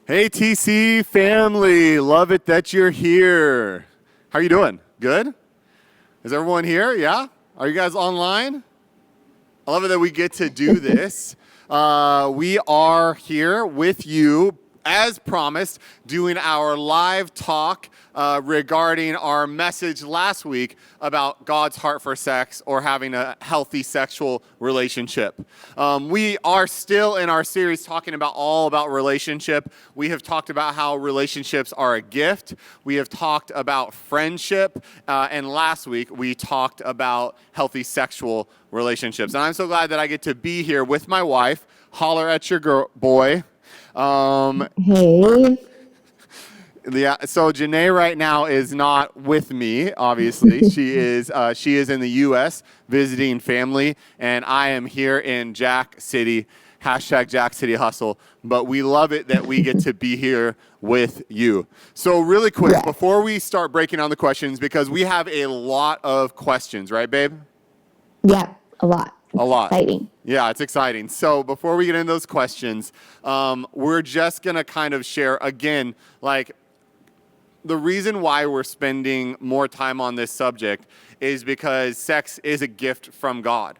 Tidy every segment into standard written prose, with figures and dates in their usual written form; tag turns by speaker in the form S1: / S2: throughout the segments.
S1: Hey TC family, love it that you're here. How are you doing? Good? Is everyone here? Yeah? Are you guys online? I love it that we get to do this. We are here with you, as promised, doing our live talk regarding our message last week about God's heart for sex or having a healthy sexual relationship. We are still in our series talking all about relationship. We have talked about how relationships are a gift. We have talked about friendship. And last week, we talked about healthy sexual relationships. And I'm so glad that I get to be here with my wife. Holler at your boy.
S2: Hey.
S1: Yeah, so JANAY right now is not with me, obviously. She is in the U.S. visiting family, and I am here in Jack City, hashtag Jack City Hustle. But we love it that we get to be here with you. So really quick, before we start breaking down the questions, because we have a lot of questions, right, babe?
S2: Yeah, a lot.
S1: A lot.
S2: Exciting.
S1: Yeah, it's exciting. So before we get into those questions, we're just going to kind of share, again, the reason why we're spending more time on this subject is because sex is a gift from God.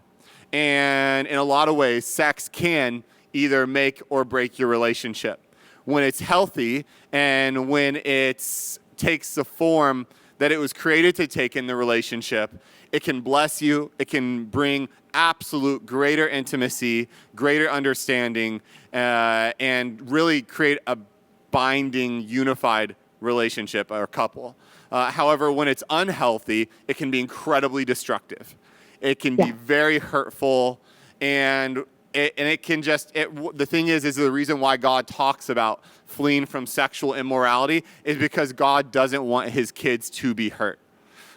S1: And in a lot of ways, sex can either make or break your relationship. When it's healthy and when it takes the form that it was created to take in the relationship, it can bless you. It can bring absolute greater intimacy, greater understanding, and really create a binding, unified relationship or couple. However, when it's unhealthy, it can be incredibly destructive. It can be very hurtful, and it can the thing is the reason why God talks about fleeing from sexual immorality is because God doesn't want his kids to be hurt.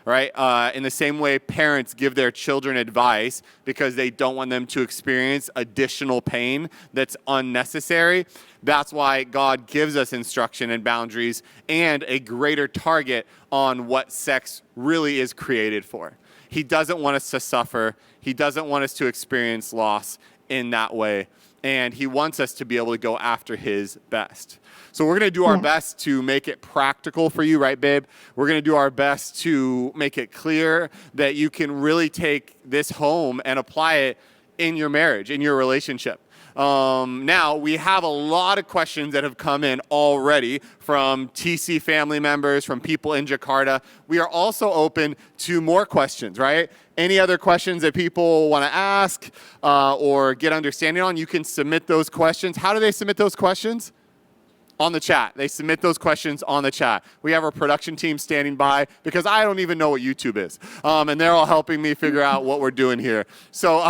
S1: Right? In the same way parents give their children advice because they don't want them to experience additional pain that's unnecessary. That's why God gives us instruction and boundaries and a greater target on what sex really is created for. He doesn't want us to suffer. He doesn't want us to experience loss in that way. And he wants us to be able to go after his best. So we're going to do our best to make it practical for you, right, babe? We're going to do our best to make it clear that you can really take this home and apply it in your marriage, in your relationship. Now, we have a lot of questions that have come in already from TC family members, from people in Jakarta. We are also open to more questions, right? Any other questions that people want to ask or get understanding on, you can submit those questions. How do they submit those questions? On the chat. They submit those questions on the chat. We have our production team standing by because I don't even know what YouTube is. And they're all helping me figure out what we're doing here. So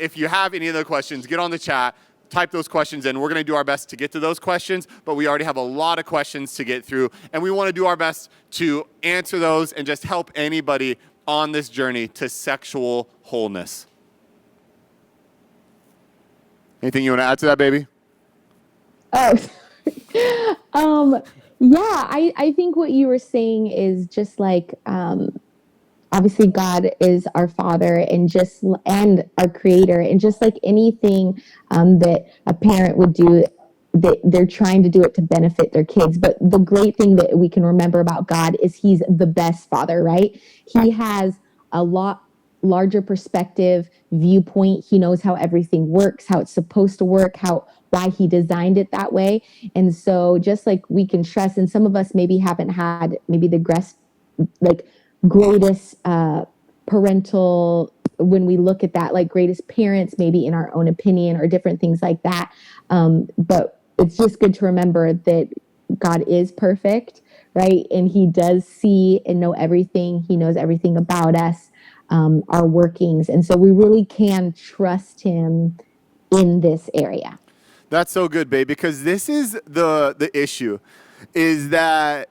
S1: if you have any of the questions, get on the chat, type those questions in. We're going to do our best to get to those questions, but we already have a lot of questions to get through. And we want to do our best to answer those and just help anybody on this journey to sexual wholeness. Anything you want to add to that, baby?
S2: I think what you were saying is just like, obviously God is our father and our creator, and just like anything that a parent would do, that they're trying to do it to benefit their kids. But the great thing that we can remember about God is he's the best father, right? He has a lot larger perspective, viewpoint. He knows how everything works, how it's supposed to work, why he designed it that way. And so just like we can trust, and some of us maybe haven't had maybe the greatest parental, when we look at that, like greatest parents, maybe in our own opinion or different things like that. But it's just good to remember that God is perfect, right? And he does see and know everything. He knows everything about us, our workings. And so we really can trust him in this area.
S1: That's so good, babe, because this is the issue, is that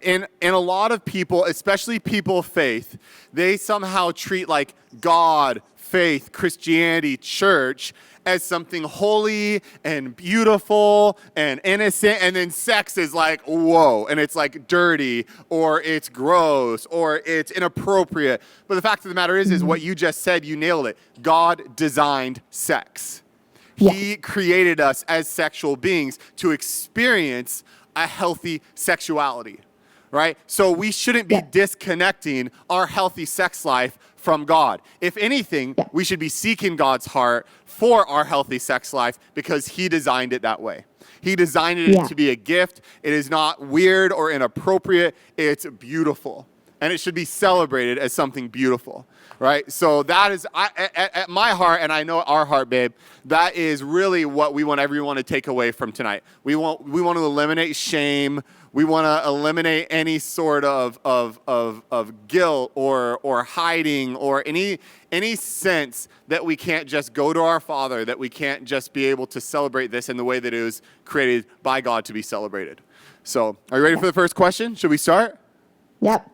S1: in a lot of people, especially people of faith, they somehow treat like God, faith, Christianity, church as something holy and beautiful and innocent, and then sex is like, whoa, and it's like dirty or it's gross or it's inappropriate. But the fact of the matter is what you just said, you nailed it. God designed sex. He created us as sexual beings to experience a healthy sexuality, right? So we shouldn't be disconnecting our healthy sex life from God. If anything, we should be seeking God's heart for our healthy sex life because he designed it that way. He designed it to be a gift. It is not weird or inappropriate. It's beautiful. And it should be celebrated as something beautiful, right? So that is, at my heart, and I know our heart, babe, that is really what we want everyone to take away from tonight. We want to eliminate shame. We want to eliminate any sort of guilt or hiding or any sense that we can't just go to our Father, that we can't just be able to celebrate this in the way that it was created by God to be celebrated. So are you ready for the first question? Should we start?
S2: Yep.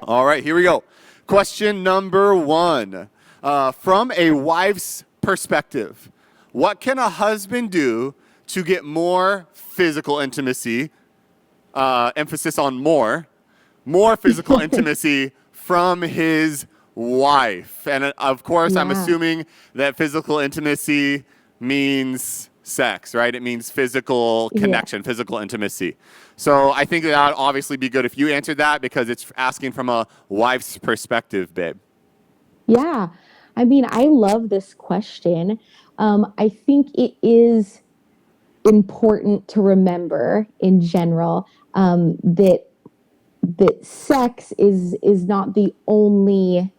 S1: All right, here we go. Question number 1. From a wife's perspective, what can a husband do to get more physical intimacy, emphasis on more physical intimacy from his wife? And of course, I'm assuming that physical intimacy means sex, right? It means physical connection, physical intimacy. So I think that would obviously be good if you answered that because it's asking from a wife's perspective, babe.
S2: Yeah. I mean, I love this question. I think it is important to remember in general that sex is not the only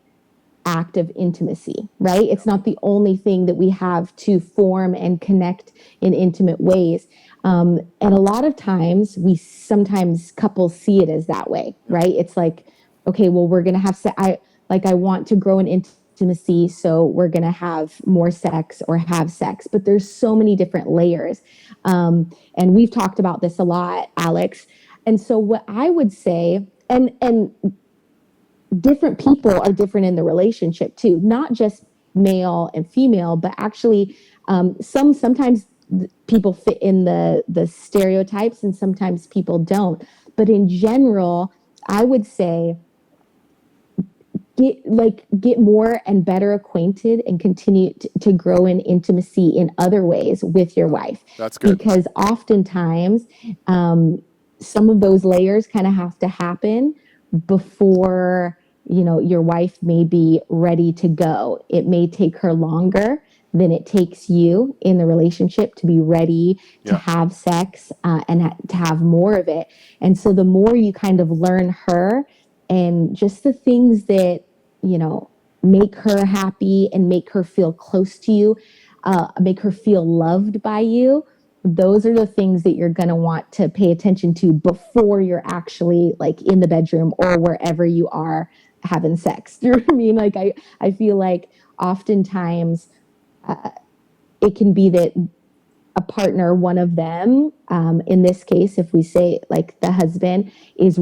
S2: act of intimacy, right? It's not the only thing that we have to form and connect in intimate ways. And a lot of times sometimes couples see it as that way, right? It's like, okay, well, we're going to have sex. I want to grow in intimacy, so we're going to have more sex or have sex, but there's so many different layers. And we've talked about this a lot, Alex. And so what I would say, and different people are different in the relationship too, not just male and female, but actually sometimes people fit in the stereotypes and sometimes people don't. But in general, I would say get more and better acquainted and continue to grow in intimacy in other ways with your wife.
S1: That's good.
S2: Because oftentimes some of those layers kind of have to happen before your wife may be ready to go. It may take her longer than it takes you in the relationship to be ready to have sex and to have more of it. And so the more you kind of learn her and just the things that, make her happy and make her feel close to you, make her feel loved by you, those are the things that you're going to want to pay attention to before you're actually like in the bedroom or wherever you are having sex. You know what I mean? Like I feel like oftentimes it can be that a partner, one of them, in this case, if we say like the husband is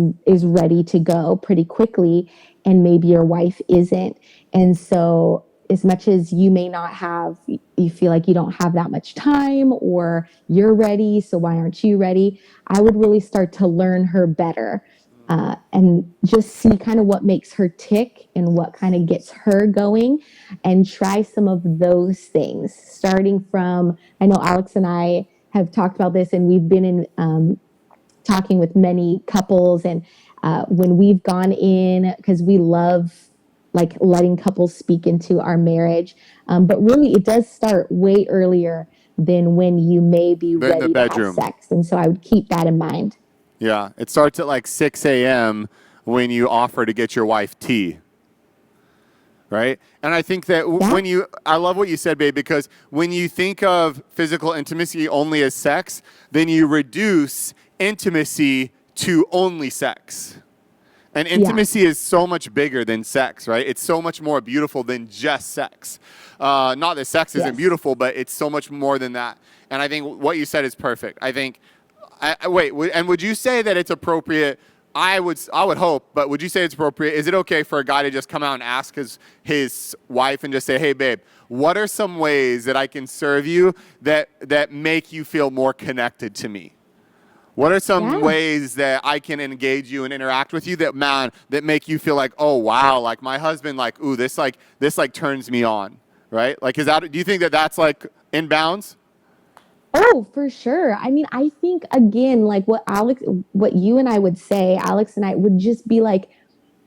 S2: ready to go pretty quickly and maybe your wife isn't. And so as much as you may not have, you feel like you don't have that much time or you're ready, so why aren't you ready? I would really start to learn her better and just see kind of what makes her tick and what kind of gets her going and try some of those things. Starting from, I know Alex and I have talked about this and we've been in talking with many couples and when we've gone in, because we love like letting couples speak into our marriage. But really it does start way earlier than when you may be ready to have sex. And so I would keep that in mind.
S1: Yeah, it starts at like 6 a.m. when you offer to get your wife tea, right? And I think that I love what you said, babe, because when you think of physical intimacy only as sex, then you reduce intimacy to only sex. And intimacy is so much bigger than sex, right? It's so much more beautiful than just sex. Not that sex isn't beautiful, but it's so much more than that. And I think what you said is perfect. I think, would you say that it's appropriate? I would hope, but would you say it's appropriate? Is it okay for a guy to just come out and ask his wife and just say, hey, babe, what are some ways that I can serve you that make you feel more connected to me? What are some ways that I can engage you and interact with you that make you feel like, oh, wow, like my husband, like, ooh, this turns me on, right? Like, do you think that that's like in bounds?
S2: Oh, for sure. I mean, I think again, like what you and I would say, Alex and I would just be like,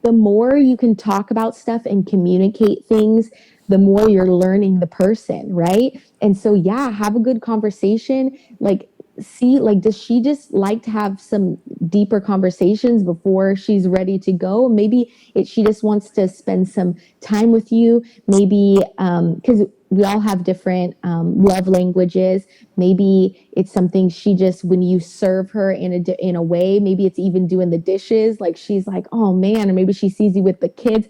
S2: the more you can talk about stuff and communicate things, the more you're learning the person, right? And so, yeah, have a good conversation. Like, see, like, does she just like to have some deeper conversations before she's ready to go? Maybe she just wants to spend some time with you. Maybe because we all have different love languages. Maybe it's something she just, when you serve her in a way, maybe it's even doing the dishes. Like she's like, oh man, or maybe she sees you with the kids.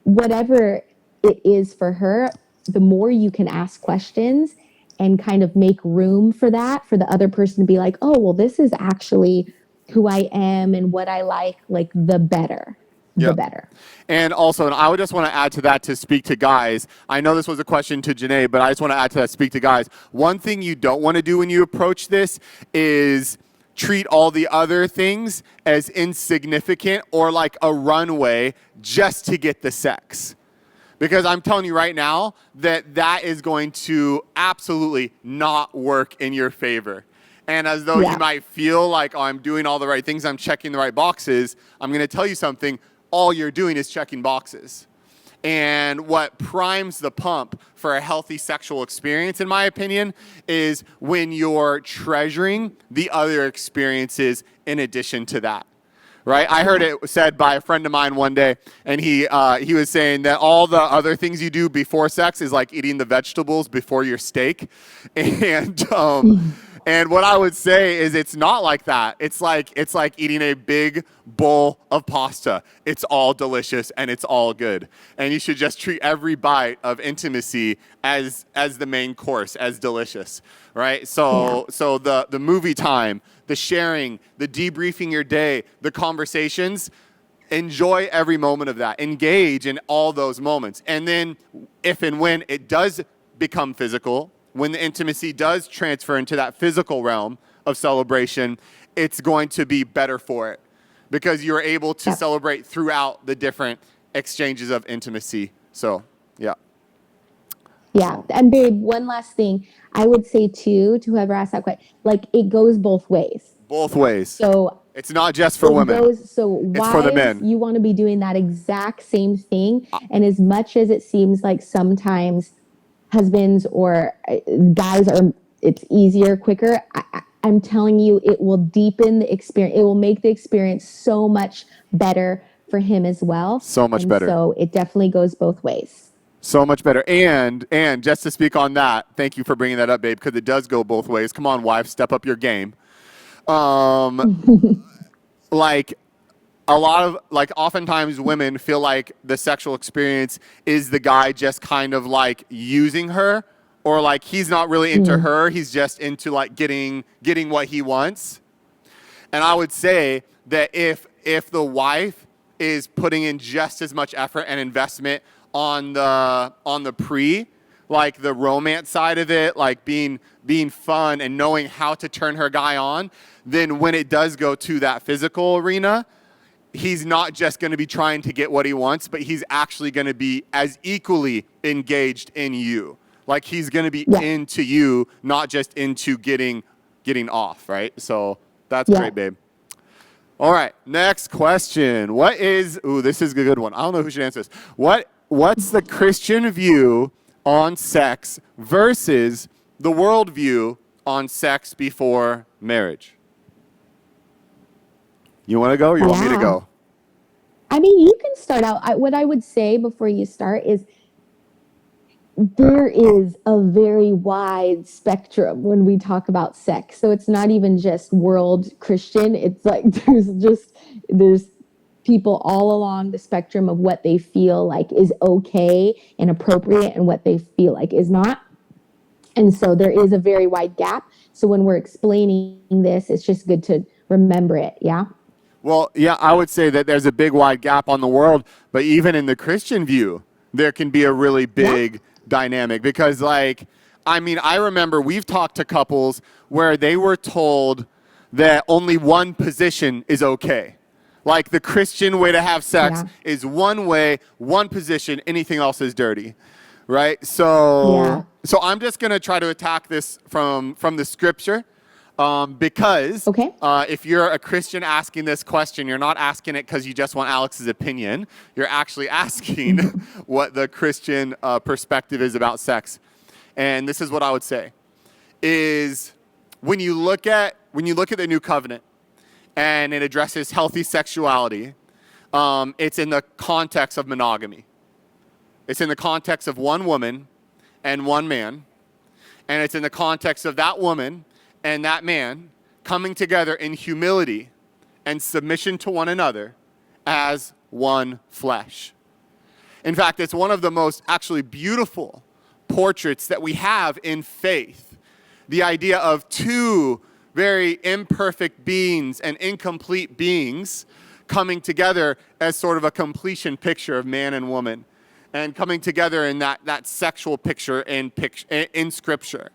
S2: Whatever it is for her, the more you can ask questions and kind of make room for that, for the other person to be like, oh, well, this is actually who I am and what I like the better. The
S1: Yep.
S2: better.
S1: And also, and I would just want to add to that to speak to guys. I know this was a question to JANAY, but I just want to add to that, speak to guys. One thing you don't want to do when you approach this is treat all the other things as insignificant or like a runway just to get the sex. Because I'm telling you right now that that is going to absolutely not work in your favor. And as though you might feel like, oh, I'm doing all the right things, I'm checking the right boxes, I'm going to tell you something, all you're doing is checking boxes. And what primes the pump for a healthy sexual experience, in my opinion, is when you're treasuring the other experiences in addition to that. Right? I heard it said by a friend of mine one day, and he was saying that all the other things you do before sex is like eating the vegetables before your steak. And what I would say is it's not like that. It's like eating a big bowl of pasta. It's all delicious and it's all good. And you should just treat every bite of intimacy as the main course, as delicious, right? So the movie time, the sharing, the debriefing your day, the conversations, enjoy every moment of that. Engage in all those moments. And then if and when it does become physical, when the intimacy does transfer into that physical realm of celebration, it's going to be better for it because you're able to celebrate throughout the different exchanges of intimacy. So, yeah.
S2: Yeah. And babe, one last thing I would say too, to whoever asked that question, like it goes both ways.
S1: Both ways.
S2: So
S1: it's not just for women.
S2: So
S1: it's for the men.
S2: You want to be doing that exact same thing. And as much as it seems like sometimes husbands or guys it's easier, quicker, I'm telling you, it will deepen the experience. It will make the experience so much better for him as well.
S1: So much better.
S2: So it definitely goes both ways.
S1: So much better. And just to speak on that, thank you for bringing that up, babe, because it does go both ways. Come on, wife, step up your game. Like a lot of, like oftentimes women feel like the sexual experience is the guy just kind of like using her, or like he's not really into her. He's just into like getting what he wants. And I would say that if the wife is putting in just as much effort and investment on the pre, like the romance side of it, like being fun and knowing how to turn her guy on, then when it does go to that physical arena, he's not just going to be trying to get what he wants, but he's actually going to be as equally engaged in you. Like he's going to be into you, not just into getting off, right? So that's great, babe. All right, next question. This is a good one. I don't know who should answer this. What's the Christian view on sex versus the world view on sex before marriage? You want to go or you want me to go?
S2: I mean, you can start out. What I would say before you start is there is a very wide spectrum when we talk about sex. So it's not even just world Christian. It's like there's people all along the spectrum of what they feel like is okay and appropriate and what they feel like is not. And so there is a very wide gap. So when we're explaining this, it's just good to remember it. Yeah.
S1: Well, yeah, I would say that there's a big wide gap on the world, but even in the Christian view, there can be a really big dynamic because I remember we've talked to couples where they were told that only one position is okay. Like the Christian way to have sex is one way, one position, anything else is dirty. right? So I'm just going to try to attack this from the scripture, because if you're a Christian asking this question, you're not asking it because you just want Alex's opinion. You're actually asking what the Christian perspective is about sex. And this is what I would say, is when you look at the new covenant and it addresses healthy sexuality, it's in the context of monogamy. It's in the context of one woman and one man, and it's in the context of that woman and that man coming together in humility and submission to one another as one flesh. In fact, it's one of the most actually beautiful portraits that we have in faith. The idea of two very imperfect beings and incomplete beings coming together as sort of a completion picture of man and woman, and coming together in that sexual picture in Scripture.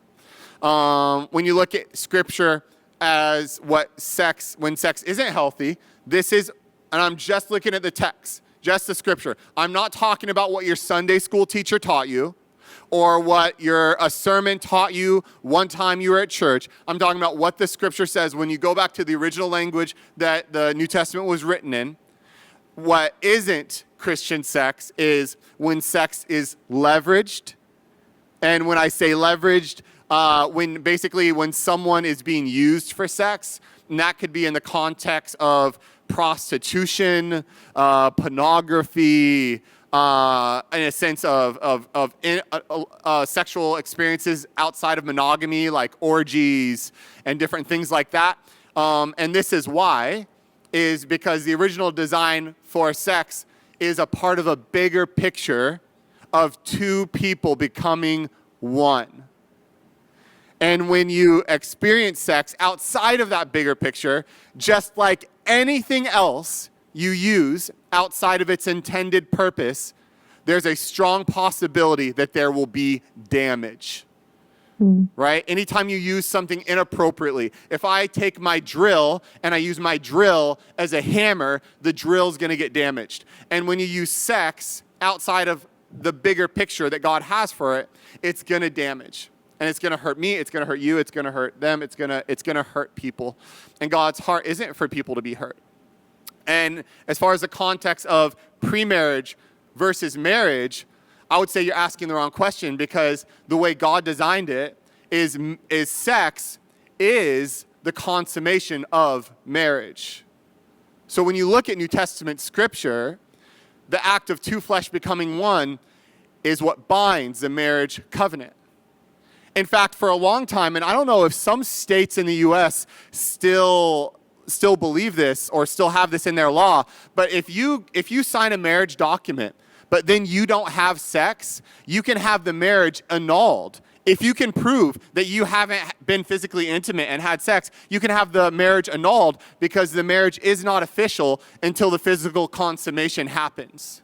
S1: When you look at Scripture as when sex isn't healthy, this is, and I'm just looking at the text, just the Scripture. I'm not talking about what your Sunday school teacher taught you or what a sermon taught you one time you were at church. I'm talking about what the Scripture says when you go back to the original language that the New Testament was written in. What isn't Christian sex is when sex is leveraged. And when I say leveraged, when someone is being used for sex, and that could be in the context of prostitution, pornography, in a sense of sexual experiences outside of monogamy, like orgies and different things like that. And this is why, is because the original design for sex is a part of a bigger picture of two people becoming one. And when you experience sex outside of that bigger picture, just like anything else you use outside of its intended purpose, there's a strong possibility that there will be damage. Right? Anytime you use something inappropriately, if I take my drill and I use my drill as a hammer, the drill's going to get damaged. And when you use sex outside of the bigger picture that God has for it, it's going to damage. And it's going to hurt me, it's going to hurt you, it's going to hurt them, it's going to hurt people. And God's heart isn't for people to be hurt. And as far as the context of pre-marriage versus marriage, I would say you're asking the wrong question, because the way God designed it is sex is the consummation of marriage. So when you look at New Testament scripture, the act of two flesh becoming one is what binds the marriage covenant. In fact, for a long time, and I don't know if some states in the U.S. still believe this or still have this in their law, but if you sign a marriage document but then you don't have sex, you can have the marriage annulled. If you can prove that you haven't been physically intimate and had sex, you can have the marriage annulled, because the marriage is not official until the physical consummation happens,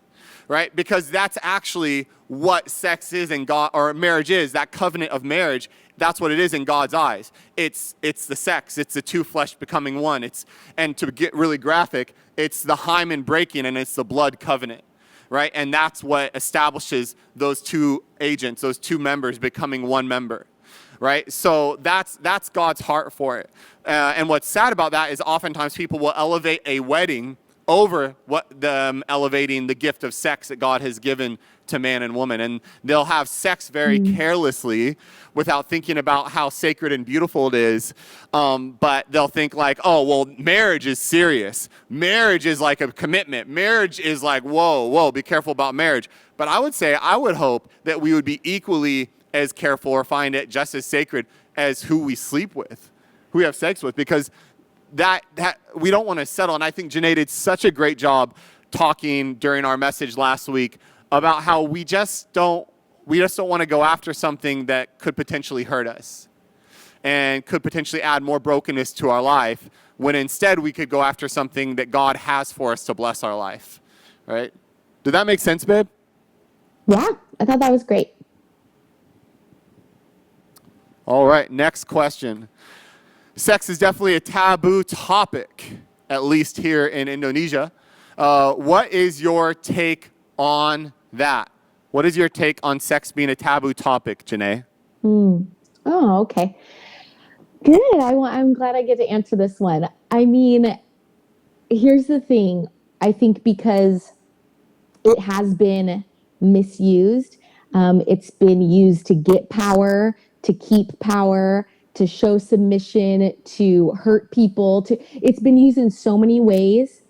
S1: right? Because that's actually what sex is in God, or marriage is, that covenant of marriage. That's what it is in God's eyes. It's the sex. It's the two flesh becoming one. And to get really graphic, it's the hymen breaking and it's the blood covenant. Right? And that's what establishes those two agents, those two members becoming one member, right? So that's God's heart for it. And what's sad about that is oftentimes people will elevate a wedding over them elevating the gift of sex that God has given to man and woman. And they'll have sex very carelessly without thinking about how sacred and beautiful it is. But they'll think like, oh, well, marriage is serious. Marriage is like a commitment. Marriage is like, whoa, be careful about marriage. But I would hope that we would be equally as careful or find it just as sacred as who we sleep with, who we have sex with, because that we don't want to settle. And I think JANAY did such a great job talking during our message last week about how we just don't want to go after something that could potentially hurt us and could potentially add more brokenness to our life, when instead we could go after something that God has for us to bless our life, right? Did that make sense, babe?
S2: Yeah, I thought that was great.
S1: All right, next question. Sex is definitely a taboo topic, at least here in Indonesia. What is your take on that? What is your take on sex being a taboo topic, JANAY?
S2: Oh, okay. Good. I'm glad I get to answer this one. I mean, here's the thing. I think because it has been misused, it's been used to get power, to keep power, to show submission, to hurt people. It's been used in so many ways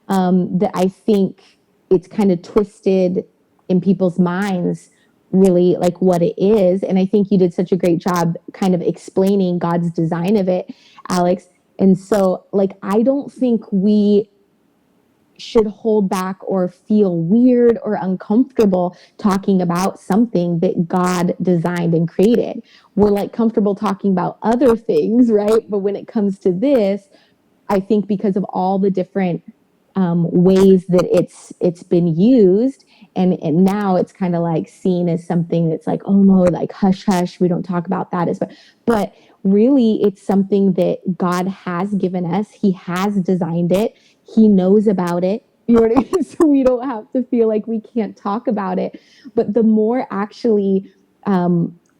S2: that I think it's kind of twisted in people's minds really like what it is. And I think you did such a great job kind of explaining God's design of it, Alex. And so like I don't think we should hold back or feel weird or uncomfortable talking about something that God designed and created. We're like comfortable talking about other things, right? But when it comes to this, I think because of all the different ways that it's been used, and now it's kind of like seen as something that's like, oh no, like hush hush, we don't talk about that as well. But really, it's something that God has given us. He has designed it. He knows about it. You know what I mean? So we don't have to feel like we can't talk about it. But the more actually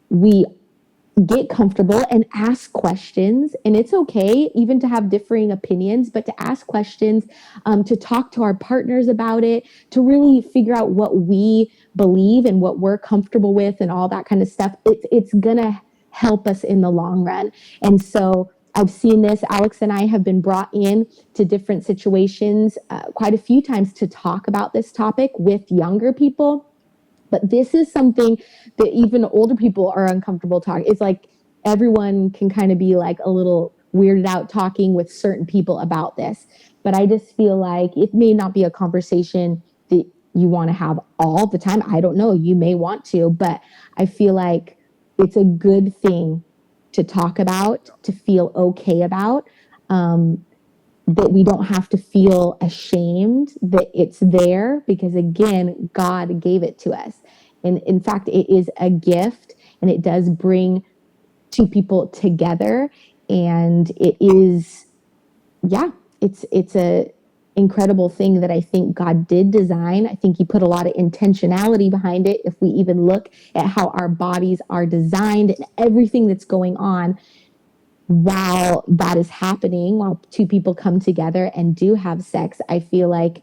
S2: we get comfortable and ask questions, and it's okay even to have differing opinions, but to ask questions, to talk to our partners about it, to really figure out what we believe and what we're comfortable with and all that kind of stuff, it's gonna help us in the long run. And so I've seen this. Alex and I have been brought in to different situations quite a few times to talk about this topic with younger people. But this is something that even older people are uncomfortable talking. It's like everyone can kind of be like a little weirded out talking with certain people about this. But I just feel like it may not be a conversation that you want to have all the time. I don't know. You may want to, but I feel like it's a good thing to talk about, to feel okay about. That we don't have to feel ashamed that it's there, because again, God gave it to us. And in fact, it is a gift, and it does bring two people together. And it is, yeah, it's a incredible thing that I think God did design. I think he put a lot of intentionality behind it. If we even look at how our bodies are designed and everything that's going on, while that is happening, while two people come together and do have sex, I feel like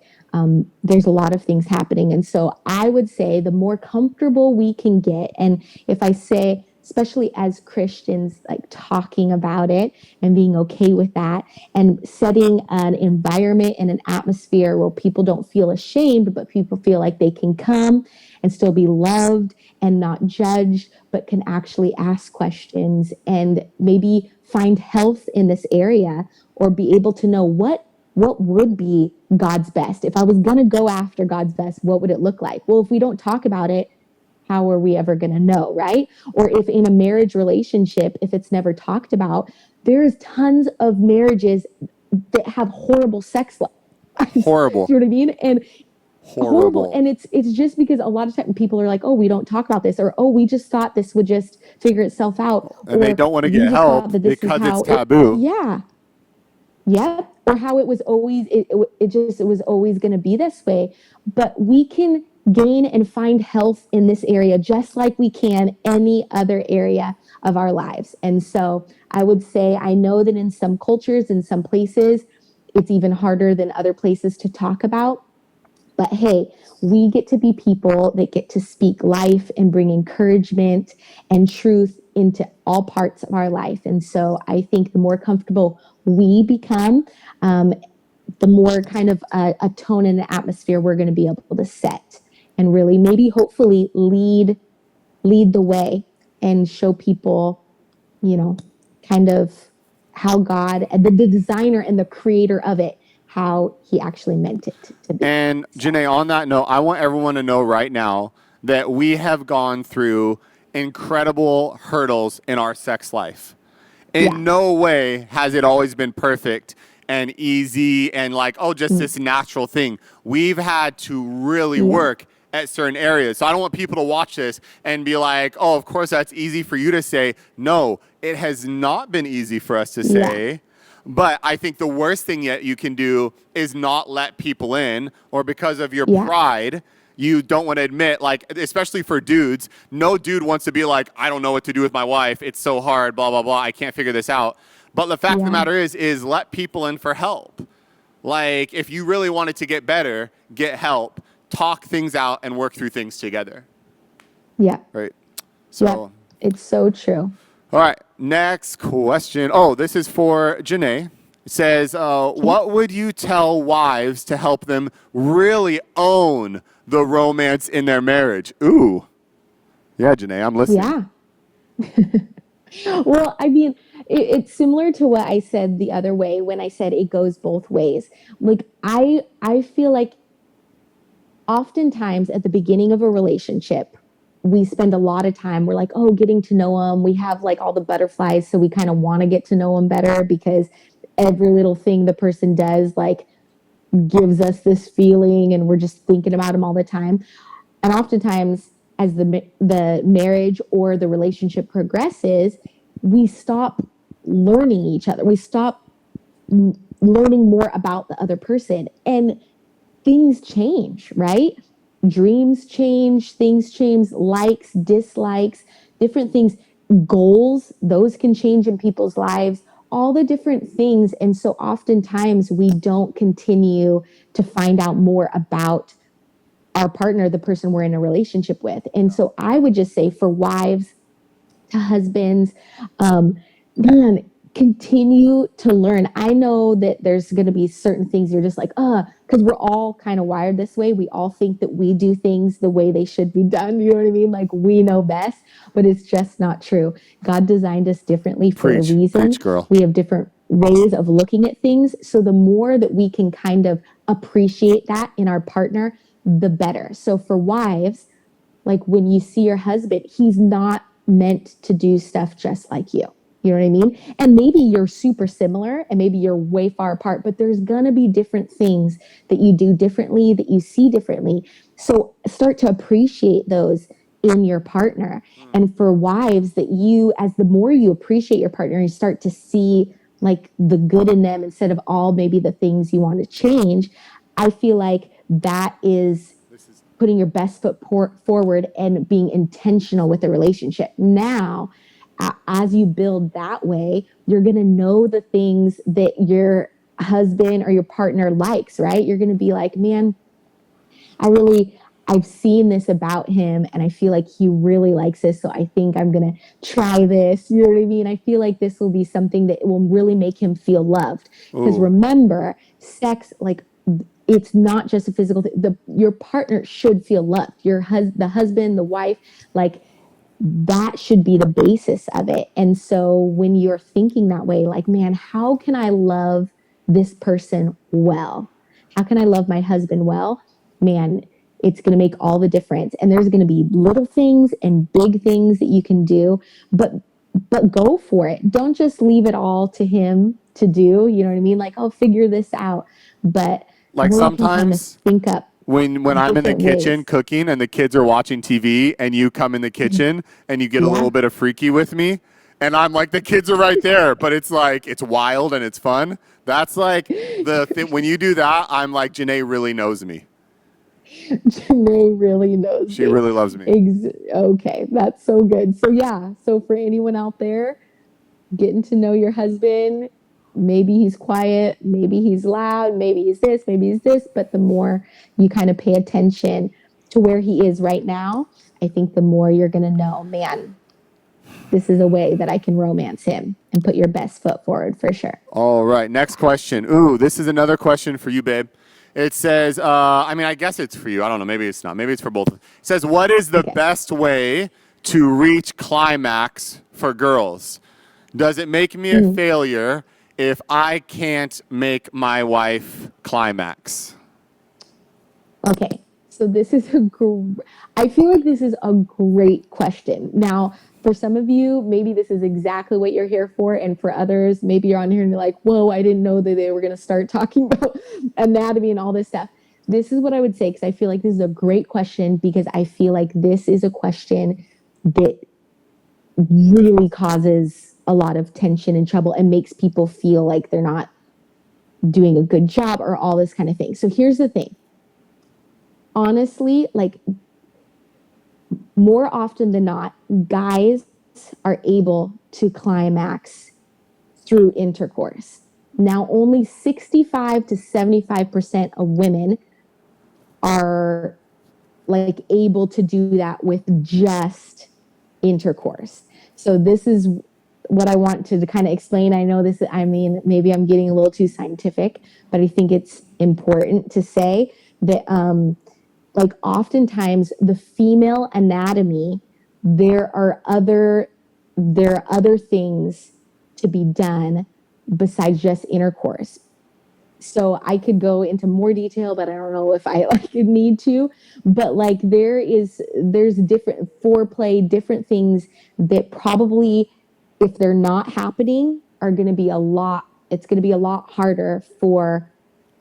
S2: there's a lot of things happening. And so I would say the more comfortable we can get, and if I say, especially as Christians, like talking about it and being okay with that, and setting an environment and an atmosphere where people don't feel ashamed, but people feel like they can come and still be loved and not judged, but can actually ask questions and maybe find health in this area, or be able to know what would be God's best. If I was going to go after God's best, what would it look like? Well, if we don't talk about it, how are we ever going to know, right? Or if in a marriage relationship, if it's never talked about, there's tons of marriages that have horrible sex life.
S1: Horrible.
S2: Do you know what I mean? And horrible.
S1: Horrible.
S2: And it's just because a lot of times people are like, oh, we don't talk about this, or oh, we just thought this would just figure itself out,
S1: And they don't want to get help because it's taboo.
S2: Yeah. Yep. Or how it was always, it was always going to be this way. But we can gain and find health in this area just like we can any other area of our lives. And so I would say, I know that in some cultures, in some places, it's even harder than other places to talk about. But hey, we get to be people that get to speak life and bring encouragement and truth into all parts of our life. And so I think the more comfortable we become, the more kind of a tone and an atmosphere we're going to be able to set, and really maybe hopefully lead the way and show people, kind of how God, the designer and the creator of it, how he actually meant it to be.
S1: And JANAY, on that note, I want everyone to know right now that we have gone through incredible hurdles in our sex life. In no way has it always been perfect and easy and like, oh, just this natural thing. We've had to really work at certain areas. So I don't want people to watch this and be like, oh, of course that's easy for you to say. No, it has not been easy for us to say. Yeah. But I think the worst thing yet you can do is not let people in, or because of your pride, you don't want to admit, like, especially for dudes, no dude wants to be like, I don't know what to do with my wife. It's so hard, blah, blah, blah. I can't figure this out. But the fact of the
S2: Yeah.
S1: matter is let people in for help. Like, if you really wanted to get better, get help, talk things out, and work through things together.
S2: Yeah.
S1: Right. So,
S2: It's so true.
S1: all right. Next question. Oh, this is for JANAY. It says, what would you tell wives to help them really own the romance in their marriage? Ooh. Yeah, JANAY, I'm listening.
S2: Yeah. Well, I mean, it's similar to what I said the other way when I said it goes both ways. Like I feel like oftentimes at the beginning of a relationship, we spend a lot of time, we're like, oh, getting to know them. We have like all the butterflies. So we kind of want to get to know them better because every little thing the person does, like, gives us this feeling and we're just thinking about them all the time. And oftentimes, as the marriage or the relationship progresses, we stop learning each other. We stop learning more about the other person, and things change, right? Dreams change, things change, likes, dislikes, different things, goals, those can change in people's lives, all the different things. And so oftentimes we don't continue to find out more about our partner, the person we're in a relationship with. And so I would just say for wives to husbands, man, continue to learn. I know that there's going to be certain things you're just like, because we're all kind of wired this way. We all think that we do things the way they should be done. You know what I mean? Like we know best, but it's just not true. God designed us differently for a reason.
S1: Preach, girl.
S2: We have different ways of looking at things. So the more that we can kind of appreciate that in our partner, the better. So for wives, like when you see your husband, he's not meant to do stuff just like you. You know what I mean? And maybe you're super similar and maybe you're way far apart, but there's going to be different things that you do differently, that you see differently. So start to appreciate those in your partner. And for wives, that you, as the more you appreciate your partner, you start to see like the good in them instead of all maybe the things you want to change. I feel like that is putting your best foot forward and being intentional with the relationship. Now, as you build that way, you're going to know the things that your husband or your partner likes, right? You're going to be like, man, I've seen this about him and I feel like he really likes this. So I think I'm going to try this. You know what I mean? I feel like this will be something that will really make him feel loved. Because remember, sex, like, it's not just a physical thing. Your partner should feel loved. The husband, the wife, like that should be the basis of it. And so when you're thinking that way, like, man, how can I love this person well? How can I love my husband well? Man, it's going to make all the difference. And there's going to be little things and big things that you can do, but go for it. Don't just leave it all to him to do. You know what I mean? Like, I'll figure this out. But
S1: like
S2: really
S1: sometimes
S2: think up
S1: when I'm in the kitchen cooking and the kids are watching TV and you come in the kitchen and you get a little bit of freaky with me and I'm like, the kids are right there, but it's like, it's wild and it's fun. That's like the thing. When you do that, I'm like, JANAY really knows me.
S2: JANAY really knows
S1: She
S2: me.
S1: really loves me.
S2: Okay, that's so good. So yeah, so for anyone out there, getting to know your husband, maybe he's quiet, maybe he's loud, maybe he's this, maybe he's this, but the more you kind of pay attention to where he is right now, I think the more you're going to know, man, this is a way that I can romance him and put your best foot forward for sure.
S1: All right, next question. Ooh, this is another question for you, babe. It says, I mean, I guess it's for you. I don't know. Maybe it's not. Maybe it's for both. It says, what is the best way to reach climax for girls? Does it make me a failure if I can't make my wife climax?
S2: Okay, so this is I feel like this is a great question. Now, for some of you, maybe this is exactly what you're here for. And for others, maybe you're on here and you're like, whoa, I didn't know that they were going to start talking about anatomy and all this stuff. This is what I would say, because I feel like this is a great question, because I feel like this is a question that really causes a lot of tension and trouble and makes people feel like they're not doing a good job or all this kind of thing. So here's the thing. honestly, like more often than not, guys are able to climax through intercourse. Now, only 65 to 75% of women are like able to do that with just intercourse. So this is what I want to kind of explain. I know this, I mean, maybe I'm getting a little too scientific, but I think it's important to say that like oftentimes the female anatomy, there are other things to be done besides just intercourse. So I could go into more detail, but I don't know if I like need to. But like there's different foreplay, different things that probably, if they're not happening, are going to be a lot. It's going to be a lot harder for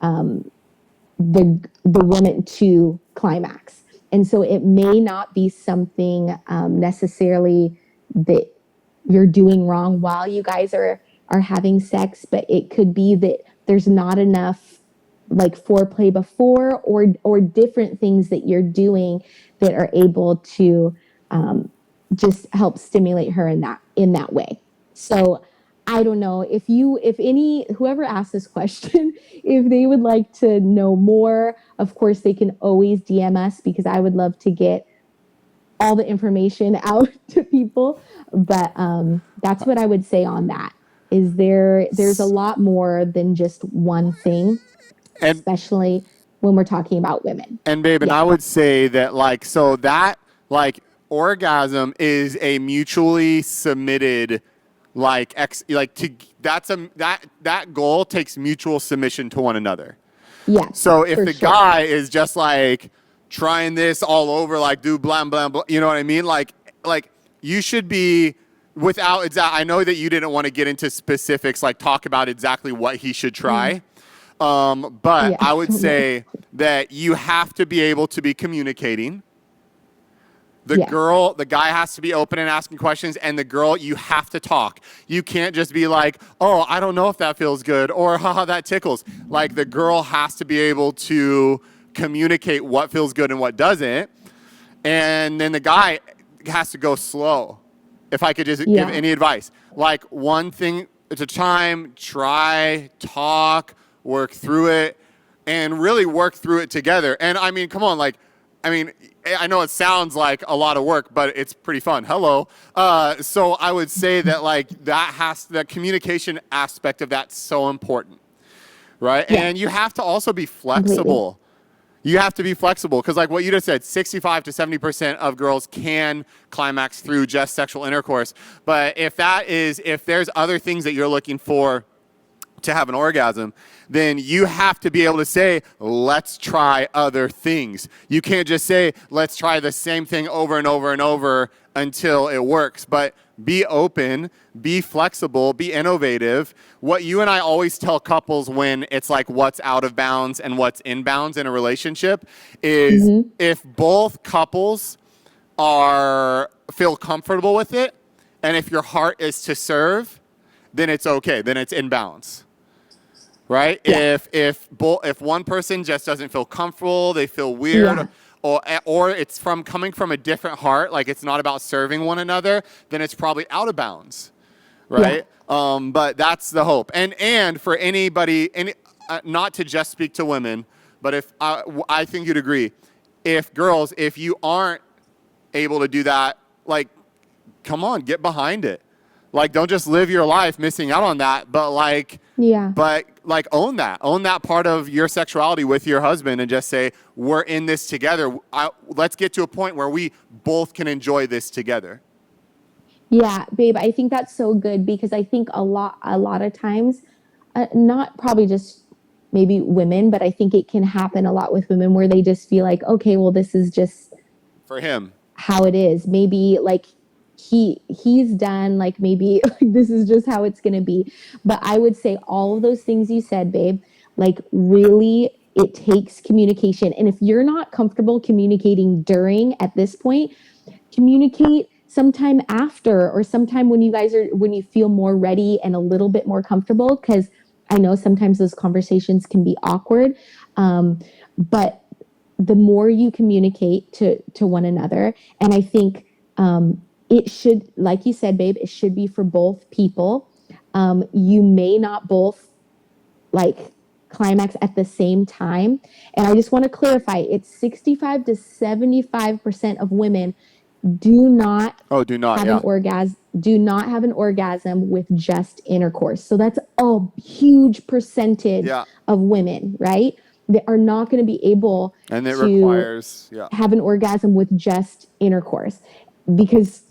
S2: the woman to climax. And so it may not be something necessarily that you're doing wrong while you guys are having sex, but it could be that there's not enough like foreplay before, or different things that you're doing that are able to just help stimulate her in that way. So I don't know whoever asked this question, if they would like to know more, of course they can always DM us, because I would love to get all the information out to people. But that's what I would say on that. Is there's a lot more than just one thing,
S1: And
S2: especially when we're talking about women.
S1: and babe, and
S2: Yeah.
S1: I would say that like so that like orgasm is a mutually submitted like like to that goal takes mutual submission to one another.
S2: Yes.
S1: So if
S2: for
S1: the
S2: sure.
S1: guy is just like trying this all over, like do blah blah blah, you know what I mean? Like you should be without exact. I know that you didn't want to get into specifics, like talk about exactly what he should try. But
S2: Yeah.
S1: I would say that you have to be able to be communicating.
S2: Yes.
S1: The guy has to be open and asking questions, and the girl, you have to talk. You can't just be like, oh, I don't know if that feels good, or haha, that tickles. Like the girl has to be able to communicate what feels good and what doesn't. And then the guy has to go slow. If I could just give any advice, like one thing at a time, try, talk, work through it, and really work through it together. And I mean, come on, like, I mean, I know it sounds like a lot of work, but it's pretty fun. Hello. So I would say that like the communication aspect of that's so important, right?
S2: Yeah.
S1: And you have to also be flexible.
S2: Completely.
S1: You have to be flexible because like what you just said, 65 to 70% of girls can climax through just sexual intercourse. But if there's other things that you're looking for to have an orgasm, then you have to be able to say, let's try other things. You can't just say, let's try the same thing over and over and over until it works. But be open, be flexible, be innovative. What you and I always tell couples when it's like what's out of bounds and what's in bounds in a relationship is if both couples feel comfortable with it, and if your heart is to serve, then it's okay. Then it's in balance. Right?
S2: Yeah.
S1: If one person just doesn't feel comfortable, they feel weird, or it's coming from a different heart, like it's not about serving one another, then it's probably out of bounds, right? But that's the hope. And for anybody, not to just speak to women, but if I think you'd agree, if you aren't able to do that, like, come on, get behind it. Like, don't just live your life missing out on that, but own that part of your sexuality with your husband and just say, we're in this together. Let's get to a point where we both can enjoy this together.
S2: Yeah, babe, I think that's so good, because I think a lot of times, not probably just maybe women, but I think it can happen a lot with women where they just feel like, okay, well, this is just
S1: for him
S2: how it is. Maybe like he's done, like maybe this is just how it's going to be. But I would say all of those things you said, babe, like really it takes communication. And if you're not comfortable communicating at this point, communicate sometime after, or sometime when you feel more ready and a little bit more comfortable, because I know sometimes those conversations can be awkward. But the more you communicate to one another, and I think it should, like you said, babe, it should be for both people. You may not both like climax at the same time. And I just want to clarify, it's 65 to 75% of women do not have an orgasm, with just intercourse. So that's a huge percentage of women, right? That are not going to be able
S1: and it
S2: to
S1: requires
S2: have an orgasm with just intercourse. Because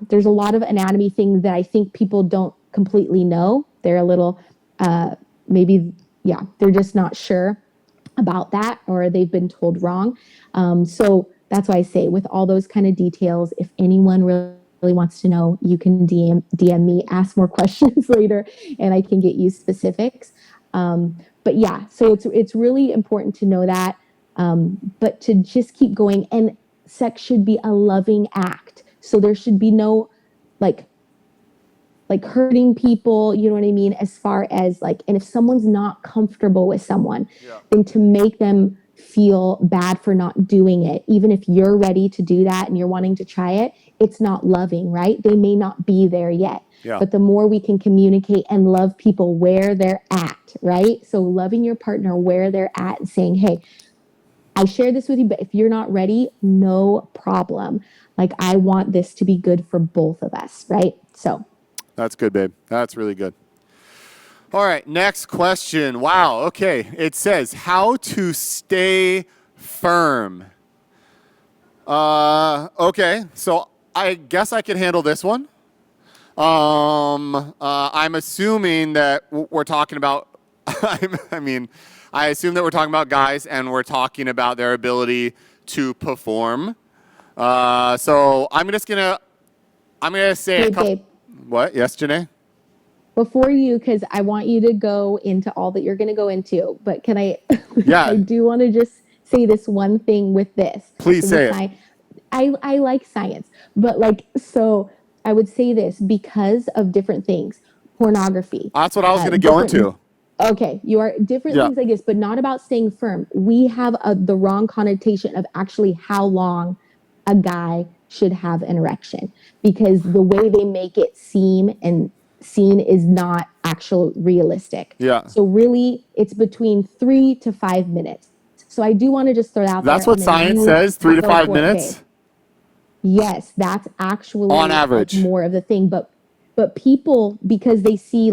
S2: there's a lot of anatomy things that I think people don't completely know. They're a little they're just not sure about that, or they've been told wrong. So that's why I say, with all those kind of details, if anyone really wants to know, you can DM me, ask more questions later, and I can get you specifics. But so it's really important to know that, but to just keep going. And sex should be a loving act. So there should be no like hurting people, you know what I mean? As far as and if someone's not comfortable with someone, then to make them feel bad for not doing it, even if you're ready to do that and you're wanting to try it, it's not loving, right? They may not be there yet. But the more we can communicate and love people where they're at, right? So loving your partner where they're at and saying, hey, I share this with you, but if you're not ready, no problem. I want this to be good for both of us, right? So
S1: that's good, babe. That's really good. All right, next question. Wow, okay. It says, how to stay firm. Okay, so I guess I can handle this one. I'm assuming that we're talking about, I assume that we're talking about guys, and we're talking about their ability to perform. So I'm just gonna say a couple.
S2: Babe.
S1: What? Yes, Janae?
S2: Before you, because I want you to go into all that you're going to go into, but can I?
S1: Yeah.
S2: I do want to just say this one thing with this.
S1: Please say it.
S2: I like science, but so I would say this because of different things. Pornography.
S1: That's what I was going to go into.
S2: Okay, you are different things like this, but not about staying firm. We have the wrong connotation of actually how long a guy should have an erection, because the way they make it seem and seen is not actual realistic. So really, it's between 3 to 5 minutes. So I do want to just throw out
S1: that's what science says, 3 to 5 minutes.
S2: Yes, that's actually
S1: on average
S2: more of the thing. But people, because they see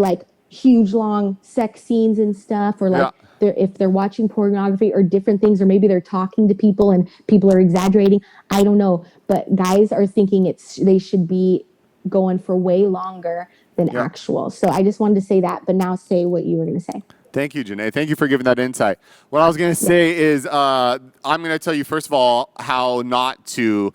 S2: huge long sex scenes and stuff, or if they're watching pornography or different things, or maybe they're talking to people and people are exaggerating. I don't know, but guys are thinking they should be going for way longer than actual. So I just wanted to say that, but now say what you were going to say.
S1: Thank you, Janae. Thank you for giving that insight. What I was going to say is I'm going to tell you, first of all, how to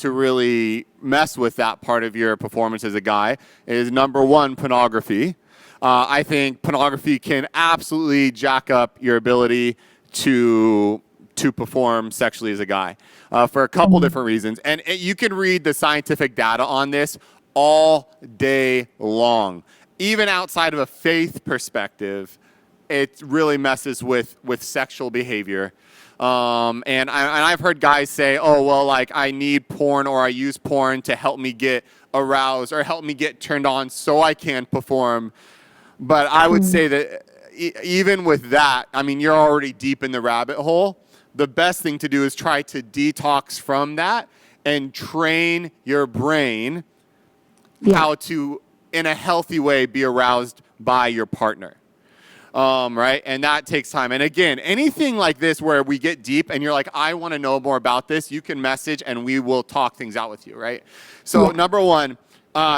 S1: really mess with that part of your performance as a guy is, number one, pornography. I think pornography can absolutely jack up your ability to perform sexually as a guy for a couple different reasons. And you can read the scientific data on this all day long. Even outside of a faith perspective, it really messes with sexual behavior. And I've heard guys say, oh, well, I need porn, or I use porn to help me get aroused or help me get turned on so I can perform. But I would say that even with that, you're already deep in the rabbit hole. The best thing to do is try to detox from that and train your brain how to, in a healthy way, be aroused by your partner. Right? And that takes time. And again, anything like this where we get deep and you're like, I want to know more about this, you can message and we will talk things out with you, right? So number one,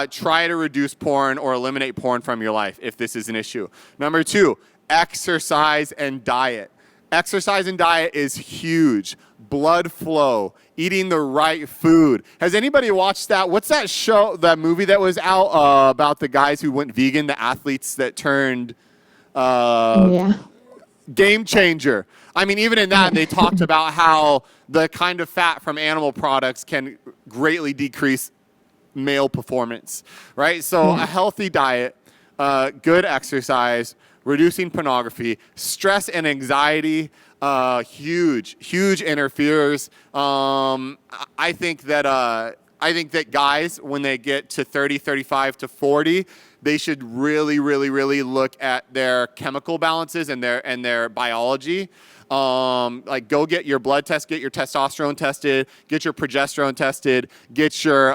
S1: try to reduce porn or eliminate porn from your life if this is an issue. Number two, exercise and diet. Exercise and diet is huge. Blood flow, eating the right food. Has anybody watched that? What's that show, that movie that was out about the guys who went vegan, the athletes that turned Game Changer? Even in that, they talked about how the kind of fat from animal products can greatly decrease male performance, right? So a healthy diet, good exercise, reducing pornography, stress and anxiety. huge interferers. I think that guys, when they get to 30, 35 to 40, they should really look at their chemical balances and their biology. Like go get your blood test, get your testosterone tested, get your progesterone tested, get your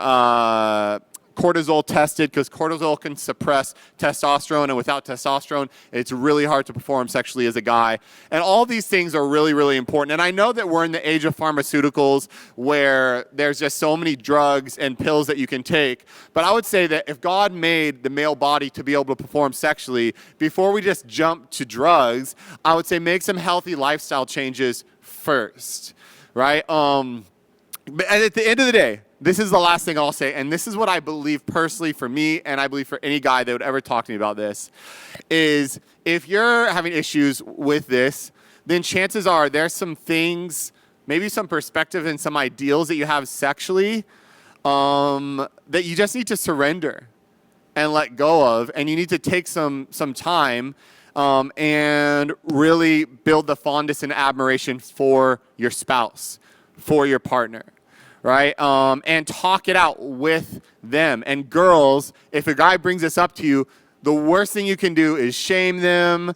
S1: cortisol tested, because cortisol can suppress testosterone, and without testosterone, it's really hard to perform sexually as a guy. And all these things are really important. And I know that we're in the age of pharmaceuticals where there's just so many drugs and pills that you can take. But I would say that if God made the male body to be able to perform sexually, before we just jump to drugs, I would say make some healthy lifestyle changes first, right? But at the end of the day, this is the last thing I'll say, and this is what I believe personally for me, and I believe for any guy that would ever talk to me about this, is if you're having issues with this, then chances are there's some things, maybe some perspective and some ideals that you have sexually that you just need to surrender and let go of, and you need to take some time and really build the fondness and admiration for your spouse, for your partner. Right? And talk it out with them. And girls, if a guy brings this up to you, the worst thing you can do is shame them,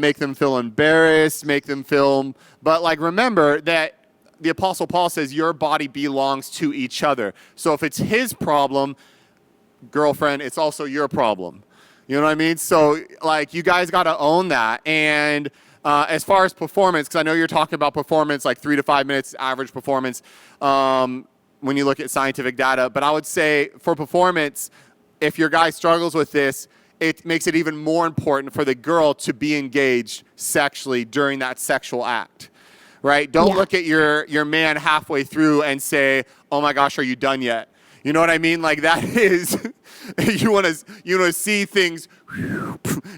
S1: make them feel embarrassed, make them feel, but like remember that the Apostle Paul says your body belongs to each other. So if it's his problem, girlfriend, it's also your problem. You know what I mean? So like you guys got to own that. And as far as performance, because I know you're talking about performance, like 3 to 5 minutes average performance when you look at scientific data. But I would say for performance, if your guy struggles with this, it makes it even more important for the girl to be engaged sexually during that sexual act, right? Don't look at your man halfway through and say, oh my gosh, are you done yet? You know what I mean? Like that is, you want to see things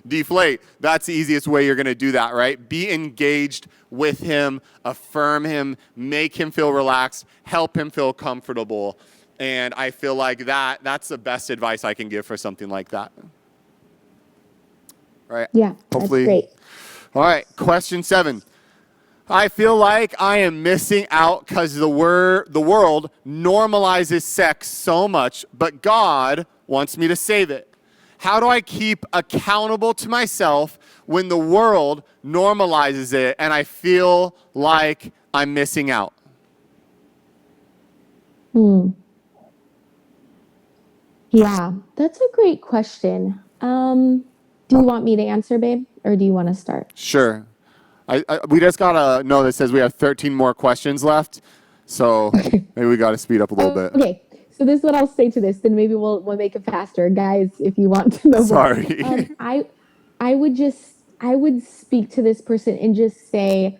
S1: deflate. That's the easiest way you're going to do that, right? Be engaged with him, affirm him, make him feel relaxed, help him feel comfortable. And I feel like that's the best advice I can give for something like that. Right?
S2: Yeah,
S1: Hopefully.
S2: that's great.
S1: All right, question 7. I feel like I am missing out because the world normalizes sex so much, but God wants me to save it. How do I keep accountable to myself when the world normalizes it and I feel like I'm missing out?
S2: Yeah, that's a great question. Do you want me to answer, babe, or do you want to start?
S1: Sure. We just got a note that says we have 13 more questions left, so maybe we got to speed up a little bit.
S2: Okay, so this is what I'll say to this. Then maybe we'll make it faster, guys. If you want to know
S1: Sorry.
S2: more. I would speak to this person and just say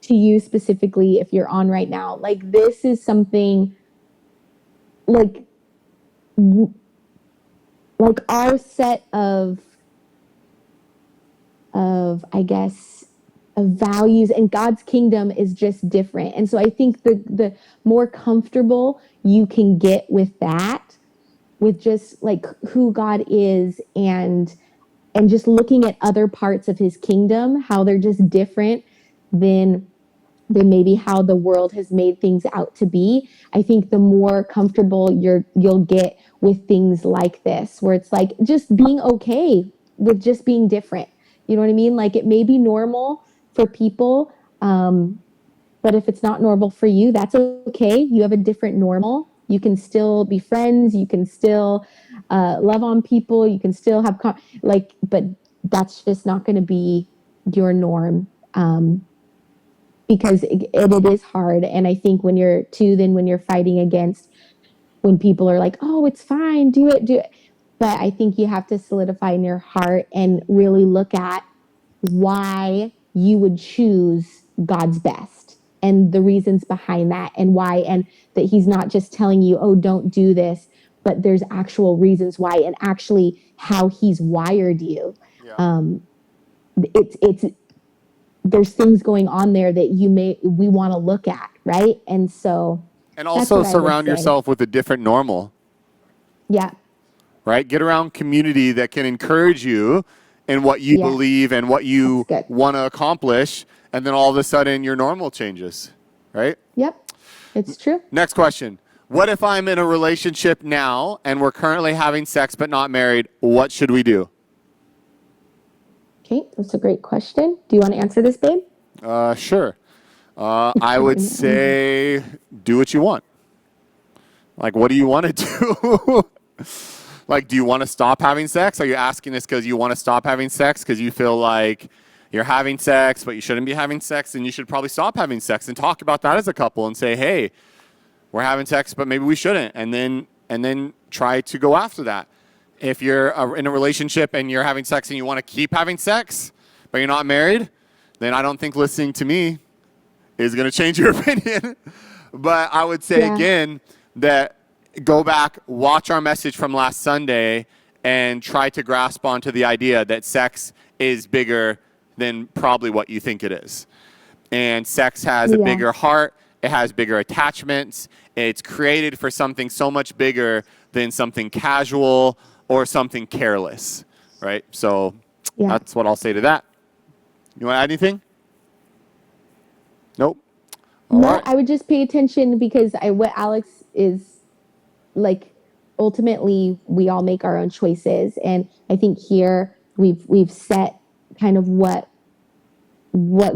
S2: to you specifically, if you're on right now, like this is something like our set of I guess of values and God's kingdom is just different. And so I think the more comfortable you can get with that, with just like who God is and just looking at other parts of his kingdom, how they're just different than maybe how the world has made things out to be. I think the more comfortable you'll get with things like this, where it's like just being okay with just being different. You know what I mean? Like it may be normal for people, but if it's not normal for you, that's okay. You have a different normal. You can still be friends. You can still love on people. You can still have but that's just not going to be your norm. Because it is hard. And I think when you're fighting against when people are like, oh, it's fine, do it. But I think you have to solidify in your heart and really look at why you would choose God's best and the reasons behind that and why, and that he's not just telling you, oh, don't do this, but there's actual reasons why and actually how he's wired you. Yeah. It's there's things going on there that we want to look at, right? And so
S1: and also surround yourself with a different normal.
S2: Yeah.
S1: Right? Get around community that can encourage you and what you
S2: Yeah.
S1: believe and what you
S2: That's good.
S1: want to accomplish, and then all of a sudden your normal changes, right?
S2: Yep. It's true.
S1: Next question. What if I'm in a relationship now and we're currently having sex but not married? What should we do?
S2: Okay, that's a great question. Do you want to answer this, babe?
S1: Sure. I would say do what you want. Like, what do you want to do? Like, do you want to stop having sex? Are you asking this because you want to stop having sex because you feel like you're having sex but you shouldn't be having sex, and you should probably stop having sex and talk about that as a couple and say, hey, we're having sex but maybe we shouldn't, and then try to go after that. If you're in a relationship and you're having sex and you want to keep having sex but you're not married, then I don't think listening to me is going to change your opinion. But I would say again that go back, watch our message from last Sunday, and try to grasp onto the idea that sex is bigger than probably what you think it is. And sex has a bigger heart. It has bigger attachments. It's created for something so much bigger than something casual or something careless, right? So that's what I'll say to that. You want to add anything? Nope. All right.
S2: I would just pay attention because what Alex is like, ultimately we all make our own choices, and I think here we've set kind of what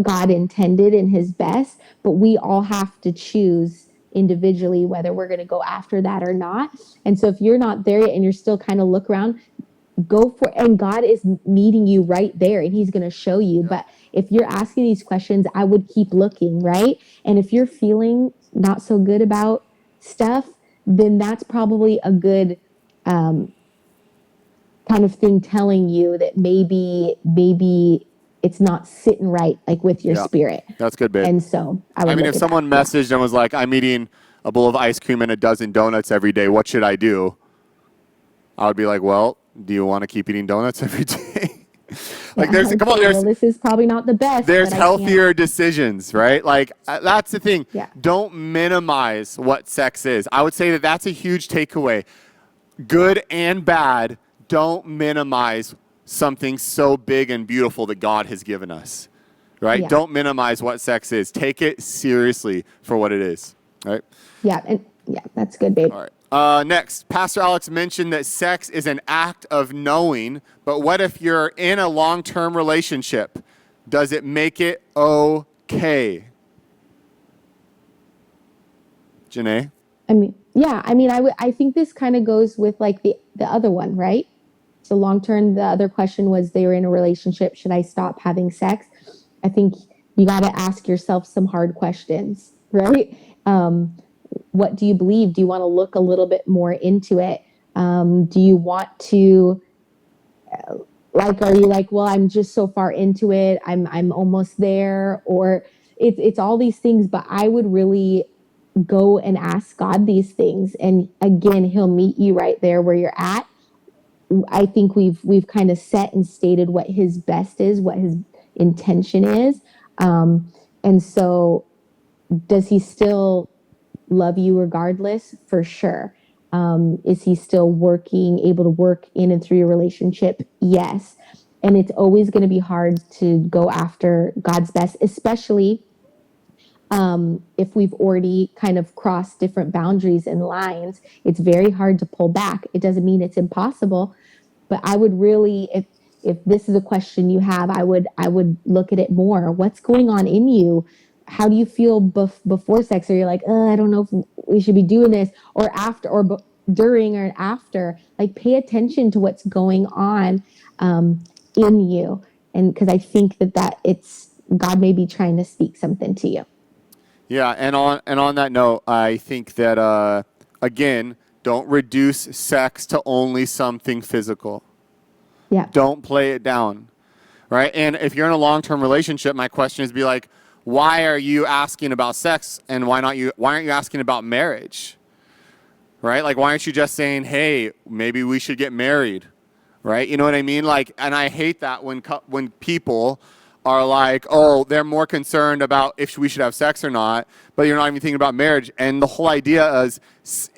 S2: God intended in his best, but we all have to choose individually whether we're going to go after that or not. And so if you're not there yet and you're still kind of look around, go for it. And God is meeting you right there and he's going to show you. But if you're asking these questions, I would keep looking, right? And if you're feeling not so good about stuff, then that's probably a good kind of thing telling you that maybe it's not sitting right, like with your spirit.
S1: That's good, babe.
S2: And so I
S1: mean, if someone messaged and was like, I'm eating a bowl of ice cream and a dozen donuts every day, what should I do? I would be like, well, do you want to keep eating donuts every day? Like,
S2: this is probably not the best.
S1: There's healthier decisions, right? Like, that's the thing.
S2: Yeah.
S1: Don't minimize what sex is. I would say that that's a huge takeaway. Good and bad, don't minimize something so big and beautiful that God has given us, right?
S2: Yeah.
S1: Don't minimize what sex is. Take it seriously for what it is, right?
S2: Yeah, that's good, babe.
S1: All right. Next, Pastor Alex mentioned that sex is an act of knowing, but what if you're in a long-term relationship? Does it make it okay? JANAY?
S2: I think this kind of goes with like the other one, right? So long term, the other question was they were in a relationship. Should I stop having sex? I think you got to ask yourself some hard questions, right? What do you believe? Do you want to look a little bit more into it? Do you want to, are you like, well, I'm just so far into it. I'm almost there, or it's all these things, but I would really go and ask God these things. And again, he'll meet you right there where you're at. I think we've kind of set and stated what his best is, what his intention is. And so does he still love you regardless? For sure. Is he still able to work in and through your relationship? Yes. And it's always going to be hard to go after God's best, especially if we've already kind of crossed different boundaries and lines. It's very hard to pull back. It doesn't mean it's impossible, but I would really, if this is a question you have, I would look at it more. What's going on in you? How do you feel before sex? Or you're like, I don't know if we should be doing this, or after, or during or after. Like, pay attention to what's going on in you, and because I think that it's God may be trying to speak something to you.
S1: Yeah, and on that note, I think that again, don't reduce sex to only something physical.
S2: Yeah.
S1: Don't play it down, right? And if you're in a long-term relationship, my question is be like, why are you asking about sex, and why aren't you asking about marriage? Right? Like, why aren't you just saying, hey, maybe we should get married? Right? You know what I mean? Like, and I hate that when people are like, oh, they're more concerned about if we should have sex or not, but you're not even thinking about marriage. And the whole idea is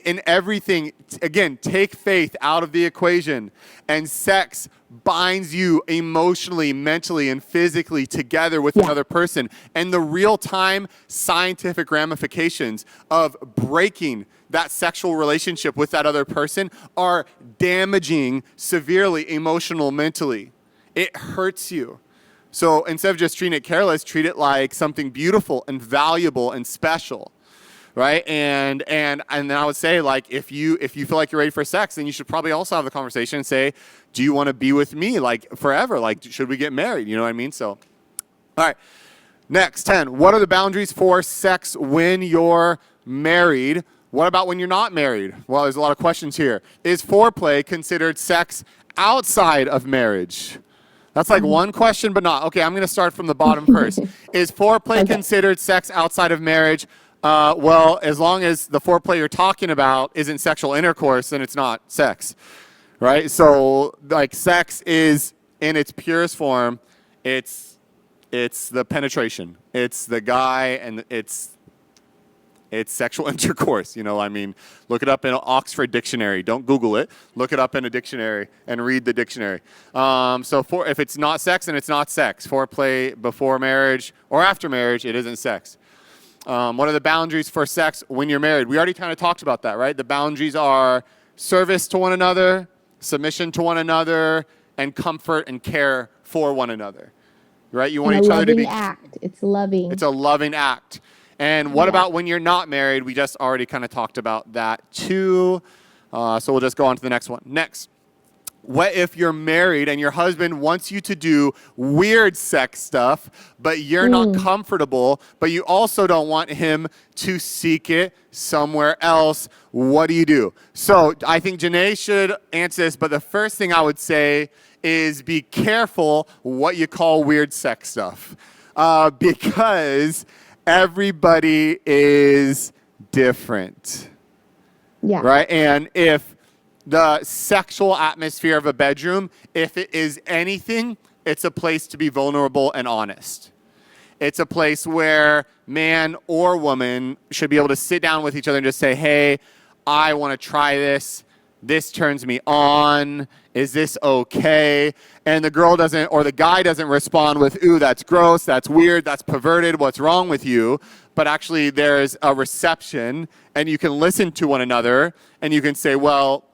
S1: in everything, again, take faith out of the equation, and sex binds you emotionally, mentally, and physically together with another person. And the real-time scientific ramifications of breaking that sexual relationship with that other person are damaging severely, emotional, mentally. It hurts you. So instead of just treating it careless, treat it like something beautiful and valuable and special, right? And then I would say, like, if you feel like you're ready for sex, then you should probably also have the conversation and say, do you want to be with me like forever? Like, should we get married? You know what I mean? So, all right. Next, 10. What are the boundaries for sex when you're married? What about when you're not married? Well, there's a lot of questions here. Is foreplay considered sex outside of marriage? That's like one question, but not. Okay, I'm going to start from the bottom first. Is foreplay considered sex outside of marriage? Well, as long as the foreplay you're talking about isn't sexual intercourse, then it's not sex, right? So, like, sex is, in its purest form, it's the penetration. It's the guy, and it's sexual intercourse. You know, I mean, look it up in an Oxford dictionary. Don't Google it. Look it up in a dictionary and read the dictionary. If it's not sex, then it's not sex. Foreplay before marriage or after marriage, it isn't sex. What are the boundaries for sex when you're married? We already kind of talked about that, right? The boundaries are service to one another, submission to one another, and comfort and care for one another, right? You want each other to be...
S2: act. It's loving.
S1: It's a loving act. And what about when you're not married? We just already kind of talked about that too. So we'll just go on to the next one. Next. What if you're married and your husband wants you to do weird sex stuff, but you're not comfortable, but you also don't want him to seek it somewhere else? What do? So I think JANAY should answer this, but the first thing I would say is be careful what you call weird sex stuff. Because everybody is different.
S2: Yeah.
S1: Right? And if the sexual atmosphere of a bedroom, if it is anything, it's a place to be vulnerable and honest. It's a place where man or woman should be able to sit down with each other and just say, hey, I want to try this. This turns me on. Is this okay? And the girl doesn't, or the guy doesn't respond with, ooh, that's gross, that's weird, that's perverted, what's wrong with you? But actually there's a reception, and you can listen to one another, and you can say, well,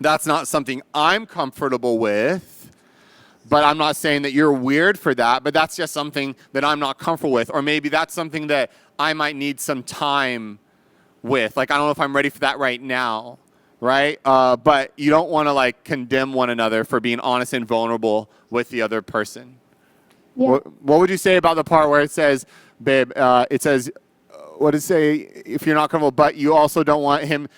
S1: that's not something I'm comfortable with, but I'm not saying that you're weird for that, but that's just something that I'm not comfortable with. Or maybe that's something that I might need some time with. Like, I don't know if I'm ready for that right now, right? But you don't want to, like, condemn one another for being honest and vulnerable with the other person. Yeah. What would you say about the part where it says, babe, it says, what does it say? If you're not comfortable, but you also don't want him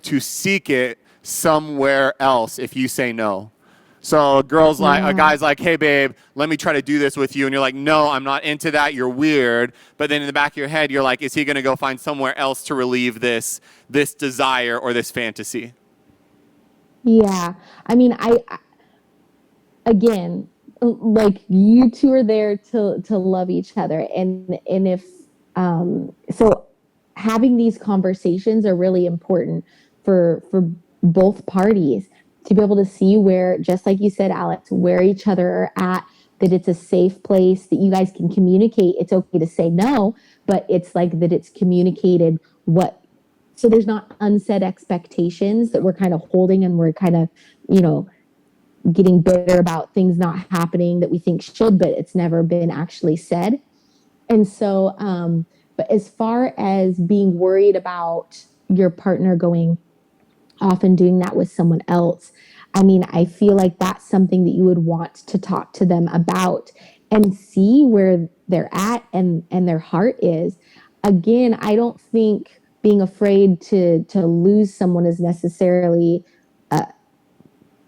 S1: to seek it somewhere else if you say no. So a guy's like, hey babe, let me try to do this with you. And you're like, no, I'm not into that. You're weird. But then in the back of your head, you're like, is he going to go find somewhere else to relieve this desire or this fantasy?
S2: Yeah. I mean, again, like, you two are there to love each other. And if, so having these conversations are really important for both parties to be able to see where, just like you said, Alex, where each other are at, that it's a safe place, that you guys can communicate. It's okay to say no, but it's like that it's communicated so there's not unsaid expectations that we're kind of holding, and we're kind of, getting bitter about things not happening that we think should, but it's never been actually said. And so, but as far as being worried about your partner going off and doing that with someone else, I mean, I feel like that's something that you would want to talk to them about and see where they're at and their heart is. Again, I don't think being afraid to lose someone is necessarily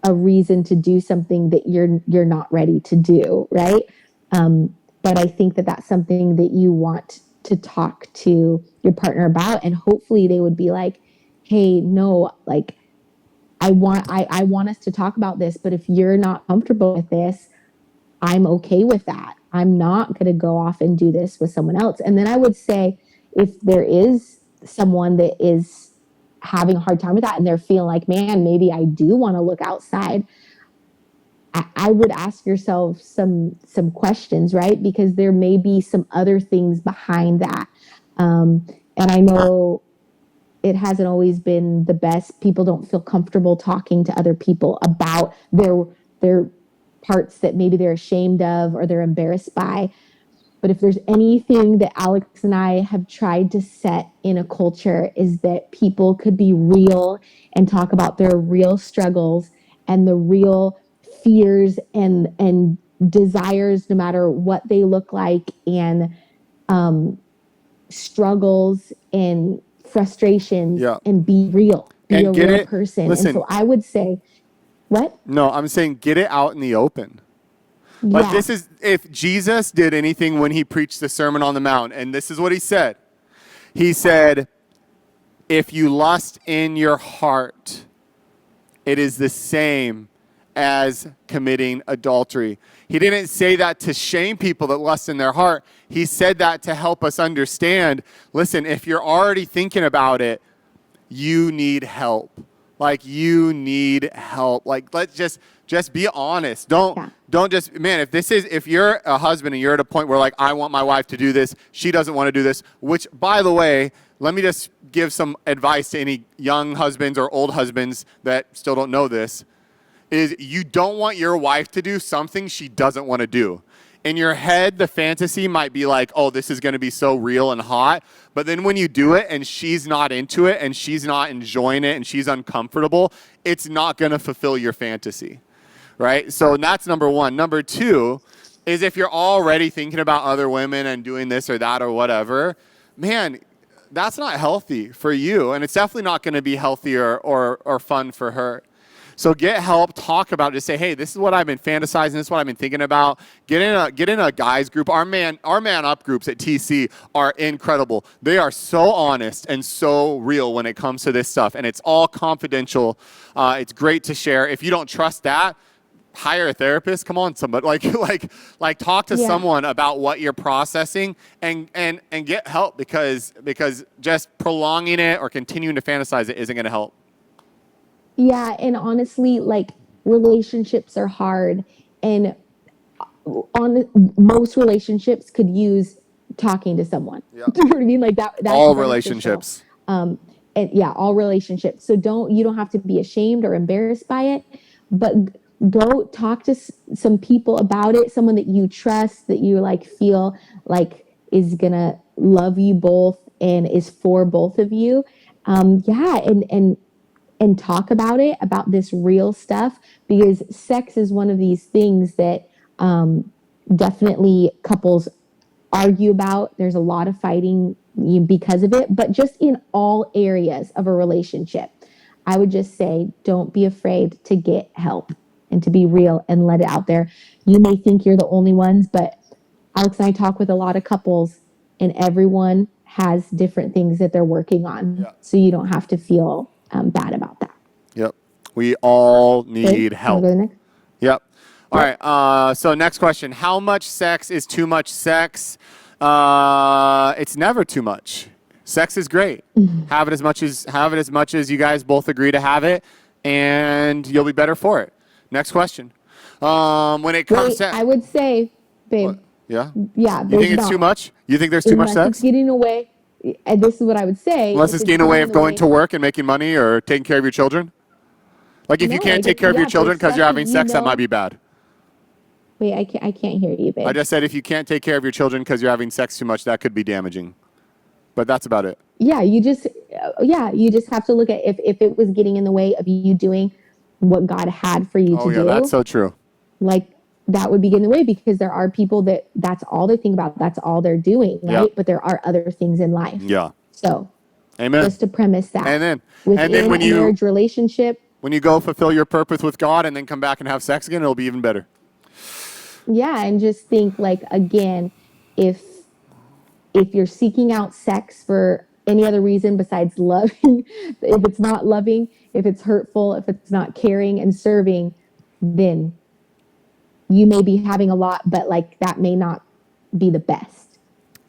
S2: a reason to do something that you're not ready to do, right? But I think that that's something that you want to talk to your partner about, and hopefully they would be like, hey, no, like, I want us to talk about this, but if you're not comfortable with this, I'm okay with that. I'm not going to go off and do this with someone else. And then I would say, if there is someone that is having a hard time with that and they're feeling like, man, maybe I do want to look outside, I would ask yourself some questions, right? Because there may be some other things behind that. And I know it hasn't always been the best. People don't feel comfortable talking to other people about their parts that maybe they're ashamed of or they're embarrassed by. But if there's anything that Alex and I have tried to set in a culture, is that people could be real and talk about their real struggles and the real fears and desires, no matter what they look like, and struggles and frustrations,
S1: Yeah.
S2: and be real, be
S1: And
S2: a
S1: get
S2: real
S1: it.
S2: person.
S1: Listen.
S2: And so I would say, what?
S1: No, I'm saying get it out in the open. Like
S2: Yeah.
S1: this is, if Jesus did anything when he preached the Sermon on the Mount, and this is what he said. He said, if you lust in your heart, it is the same as committing adultery. He didn't say that to shame people that lust in their heart. He said that to help us understand, listen, if you're already thinking about it, you need help. Like, you need help. Like, let's just be honest. Don't just, man, if you're a husband and you're at a point where, like, I want my wife to do this, she doesn't want to do this, which, by the way, let me just give some advice to any young husbands or old husbands that still don't know this, is you don't want your wife to do something she doesn't want to do. In your head, the fantasy might be like, oh, this is going to be so real and hot. But then when you do it and she's not into it and she's not enjoying it and she's uncomfortable, it's not going to fulfill your fantasy, right? So that's number one. Number two is, if you're already thinking about other women and doing this or that or whatever, man, that's not healthy for you. And it's definitely not going to be healthy or fun for her. So get help, talk about it, just say, hey, this is what I've been fantasizing, this is what I've been thinking about. Get in a guys group. Our man up groups at TC are incredible. They are so honest and so real when it comes to this stuff, and it's all confidential. It's great to share. If you don't trust that, hire a therapist. Come on, somebody, like talk to someone about what you're processing and get help, because just prolonging it or continuing to fantasize it isn't going to help.
S2: Yeah, and honestly, like, relationships are hard, and most relationships could use talking to someone.
S1: Yeah.
S2: Do you know what I mean? Like that's
S1: all
S2: beneficial.
S1: relationships.
S2: And yeah, all relationships. So you don't have to be ashamed or embarrassed by it, but go talk to some people about it. Someone that you trust, that you like feel like is gonna love you both and is for both of you. And talk about it, about this real stuff, because sex is one of these things that definitely couples argue about. There's a lot of fighting because of it, but just in all areas of a relationship, I would just say, don't be afraid to get help and to be real and let it out there. You may think you're the only ones, but Alex and I talk with a lot of couples, and everyone has different things that they're working on.
S1: Yeah.
S2: So you don't have to feel bad about that.
S1: Yep. We all need help. Yep. All right. So next question. How much sex is too much sex? It's never too much. Sex is great. Have it as much as you guys both agree to have it, and you'll be better for it. Next question. When it comes to,
S2: I would say, babe.
S1: What? Yeah.
S2: Yeah.
S1: You think it's too much? You think there's too much sex?
S2: It's getting away. And this is what I would say.
S1: Unless it's getting away of going to work and making money or taking care of your children? Like, if you can't take care of your children because you're having sex, that might be bad.
S2: Wait, I can't hear you, babe.
S1: I just said if you can't take care of your children because you're having sex too much, that could be damaging. But that's about it.
S2: Yeah, you just have to look at if it was getting in the way of you doing what God had for you to do. Oh, yeah,
S1: that's so true.
S2: Like, that would be getting in the way, because there are people that's all they think about. That's all they're doing, right? Yep. But there are other things in life.
S1: Yeah.
S2: So,
S1: amen.
S2: Just to premise that.
S1: And
S2: then when you marriage relationship,
S1: when you go fulfill your purpose with God and then come back and have sex again, it'll be even better.
S2: Yeah, and just think, like, again, if you're seeking out sex for any other reason besides loving, if it's not loving, if it's hurtful, if it's not caring and serving, then you may be having a lot, but like that may not be the best.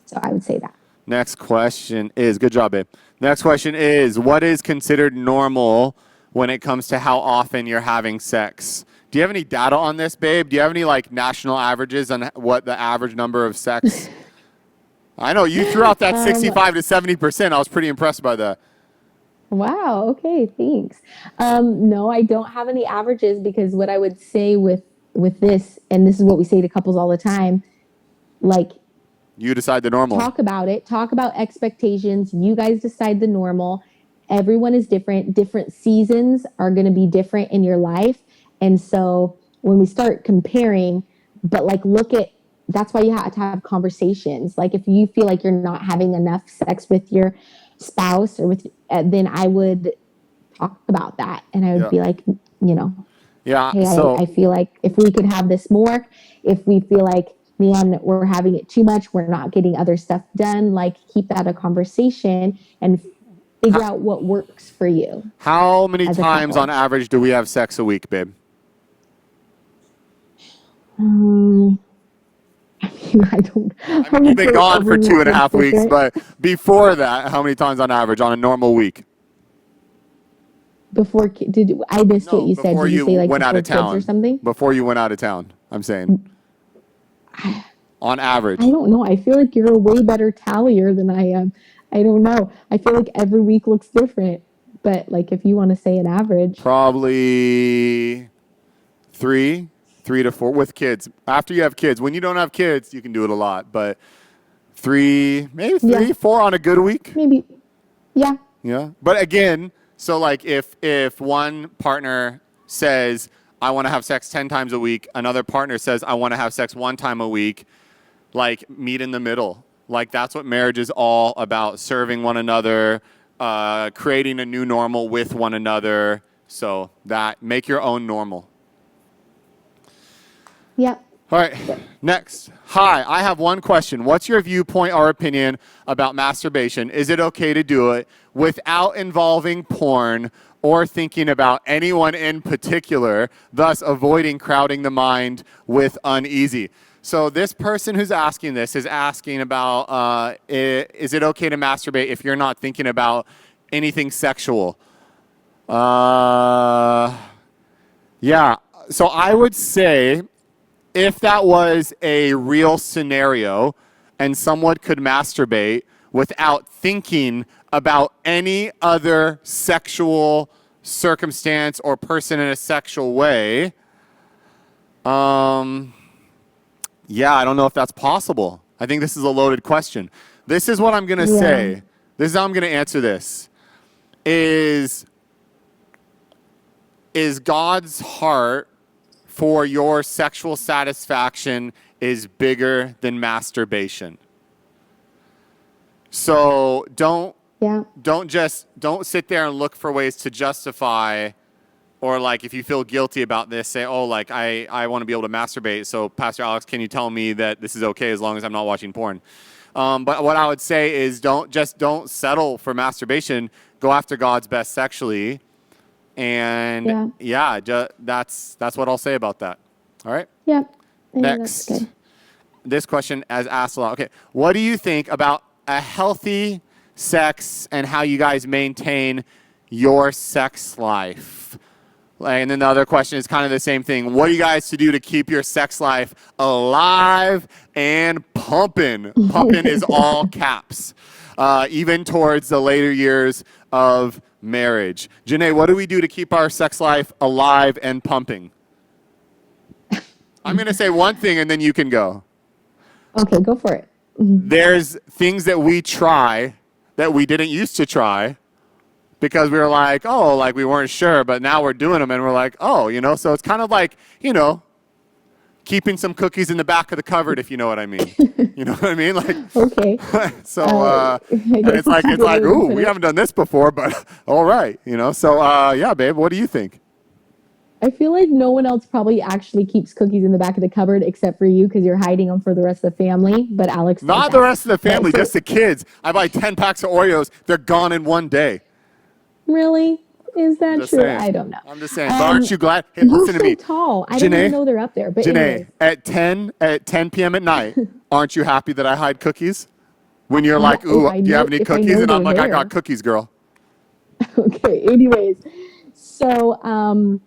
S2: So I would say that.
S1: Next question is, good job, babe. Next question is, what is considered normal when it comes to how often you're having sex? Do you have any data on this, babe? Do you have any like national averages on what the average number of sex? I know you threw out that 65 to 70%. I was pretty impressed by that.
S2: Wow. Okay. Thanks. No, I don't have any averages, because what I would say with this, and this is what we say to couples all the time, like,
S1: You decide the normal.
S2: talk about it. Talk about expectations. You guys decide the normal. Everyone is different. Different seasons are going to be different in your life. And so when we start comparing, but like that's why you have to have conversations. Like if you feel like you're not having enough sex with your spouse or then I would talk about that. And I would be like,
S1: Yeah.
S2: hey,
S1: So
S2: I feel like if we could have this more, if we feel like, man, we're having it too much, we're not getting other stuff done, like keep that a conversation and figure out what works for you.
S1: how many times on average do we have sex a week, babe?
S2: I don't.
S1: I mean, you've been gone for 2.5 weeks, but before that, how many times on average on a normal week?
S2: Before I missed what you said?
S1: Before
S2: Did you say like
S1: went out of
S2: before kids
S1: town
S2: or something?
S1: Before you went out of town, I'm saying. On average.
S2: I don't know. I feel like you're a way better tallier than I am. I don't know. I feel like every week looks different. But like if you want to say an average.
S1: Probably 3 to 4 with kids. After you have kids. When you don't have kids, you can do it a lot. But 3, maybe 3, 4 on a good week.
S2: Maybe. Yeah.
S1: Yeah. But again, so like if one partner says, I want to have sex 10 times a week, another partner says, I want to have sex 1 time a week, like meet in the middle. Like that's what marriage is all about, serving one another, creating a new normal with one another. So that, make your own normal.
S2: Yep.
S1: All right, next. Hi, I have one question. What's your viewpoint or opinion about masturbation? Is it okay to do it without involving porn or thinking about anyone in particular, thus avoiding crowding the mind with uneasy? So this person who's asking this is asking about, is it okay to masturbate if you're not thinking about anything sexual? Yeah, so I would say, if that was a real scenario and someone could masturbate without thinking about any other sexual circumstance or person in a sexual way, yeah, I don't know if that's possible. I think this is a loaded question. This is what I'm going to say. This is how I'm going to answer this. Is God's heart for your sexual satisfaction is bigger than masturbation. So don't sit there and look for ways to justify, or like if you feel guilty about this, say, oh, like I want to be able to masturbate. So Pastor Alex, can you tell me that this is okay as long as I'm not watching porn? But what I would say is don't settle for masturbation. Go after God's best sexually. And that's what I'll say about that. All right?
S2: Yep.
S1: Next. This question as asked a lot. Okay. What do you think about a healthy sex and how you guys maintain your sex life? And then the other question is kind of the same thing. What do you guys to do to keep your sex life alive and pumping? Pumping is all caps. Even towards the later years of marriage. JANAY, what do we do to keep our sex life alive and pumping? I'm going to say one thing and then you can go.
S2: Okay, go for it.
S1: There's things that we try that we didn't used to try because we were like, oh, like we weren't sure, but now we're doing them and we're like, oh, so it's kind of like, keeping some cookies in the back of the cupboard, if you know what I mean. You know what I mean? Like, okay. So it's like, ooh, we haven't done this before, but all right, So yeah, babe, what do you think?
S2: I feel like no one else probably actually keeps cookies in the back of the cupboard except for you because you're hiding them for the rest of the family. But Alex,
S1: not the rest of the family, just the kids. I buy 10 packs of Oreos. They're gone in one day.
S2: Really? Is that
S1: Just
S2: true?
S1: saying.
S2: I don't know.
S1: I'm just saying. But aren't you glad? Hey,
S2: You're
S1: listen to
S2: so
S1: me.
S2: tall. I didn't even
S1: Janae,
S2: know they're up there. But
S1: Janae,
S2: anyways,
S1: at 10 p.m. at night, aren't you happy that I hide cookies? When you're
S2: yeah,
S1: like, ooh, do you have any
S2: if I
S1: cookies?
S2: know
S1: And I'm
S2: they're
S1: like, I got
S2: there.
S1: cookies, girl.
S2: Okay. Anyways, so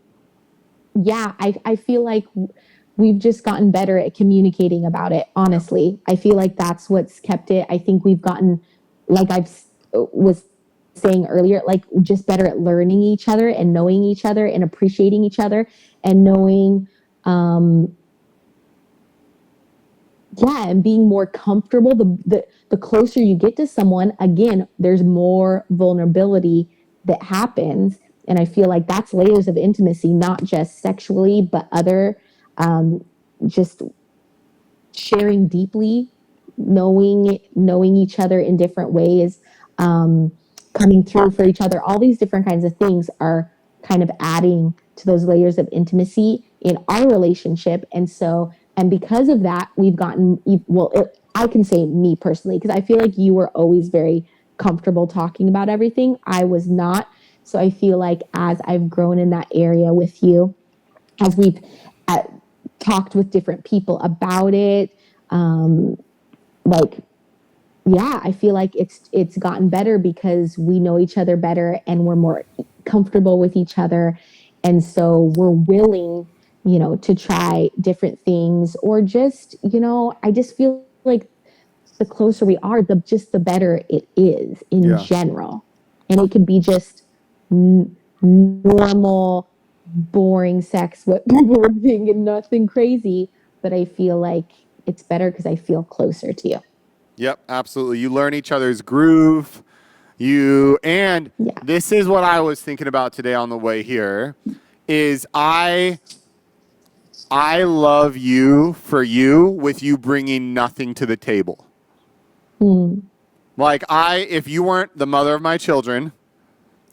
S2: yeah, I feel like we've just gotten better at communicating about it.
S1: Yep.
S2: Honestly, I feel like that's what's kept it. I think we've gotten, like was saying earlier, like just better at learning each other and knowing each other and appreciating each other and knowing, yeah, and being more comfortable. The closer you get to someone, again, there's more vulnerability that happens. And I feel like that's layers of intimacy, not just sexually, but other, just sharing deeply, knowing each other in different ways, coming through for each other. All these different kinds of things are kind of adding to those layers of intimacy in our relationship. And because of that, we've gotten, well, I can say me personally, because I feel like you were always very comfortable talking about everything. I was not. So I feel like as I've grown in that area with you, as we've uh, talked with different people about it, um, like, yeah, I feel like it's gotten better because we know each other better and we're more comfortable with each other, and so we're willing, to try different things, or just, I just feel like the closer we are, the better it is in
S1: Yeah.
S2: general, and it could be just normal, boring sex, what people were thinking, nothing crazy, but I feel like it's better because I feel closer to you.
S1: Yep, absolutely. You learn each other's groove. And
S2: Yeah.
S1: this is what I was thinking about today on the way here is I love you for you with you bringing nothing to the table.
S2: Mm.
S1: Like if you weren't the mother of my children,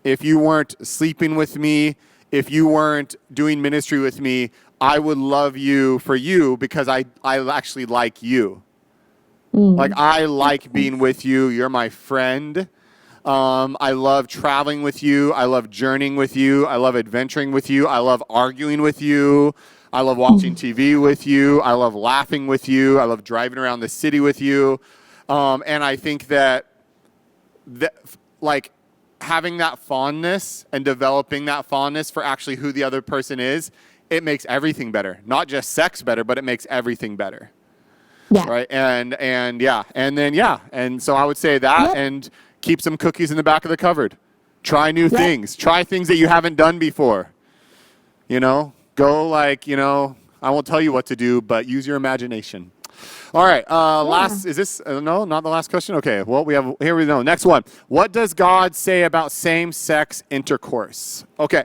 S1: if you weren't sleeping with me, if you weren't doing ministry with me, I would love you for you because I actually like you. Like
S2: Mm.
S1: I
S2: That's
S1: like being
S2: nice.
S1: with you. You're my friend. I love traveling with you. I love journeying with you. I love adventuring with you. I love arguing with you. I love watching TV with you. I love laughing with you. I love driving around the city with you. And I think that like having that fondness and developing that fondness for actually who the other person is, it makes everything better. Not just sex better, but it makes everything better.
S2: Yeah.
S1: Right. And yeah. And then, yeah. And so I would say that
S2: Yep.
S1: and keep some cookies in the back of the cupboard. Try new
S2: Yep.
S1: things. Try things that you haven't done before. Go like, I won't tell you what to do, but use your imagination. All right.
S2: Yeah.
S1: Is this, no, not the last question? Okay. Well, here we go. Next one. What does God say about same-sex intercourse? Okay.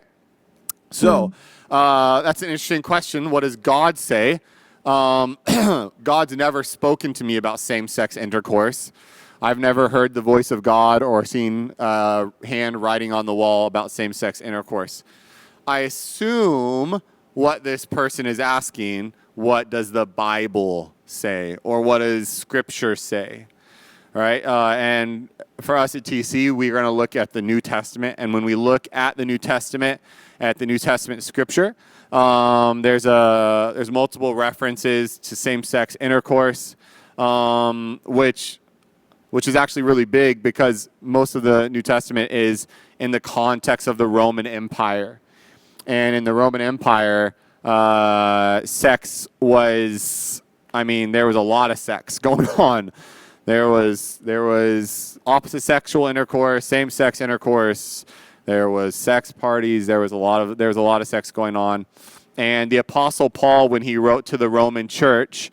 S1: So that's an interesting question. What does God say? God's never spoken to me about same-sex intercourse. I've never heard the voice of God or seen hand writing on the wall about same-sex intercourse. I assume what this person is asking, what does the Bible say? Or what does Scripture say? Right? And for us at TC, we're going to look at the New Testament. And when we look at the New Testament Scripture, there's multiple references to same-sex intercourse, which is actually really big because most of the New Testament is in the context of the Roman Empire. And in the Roman Empire, sex was, there was a lot of sex going on. There was opposite sexual intercourse, same-sex intercourse. There was sex parties. There was a lot of sex going on. And the Apostle Paul, when he wrote to the Roman church,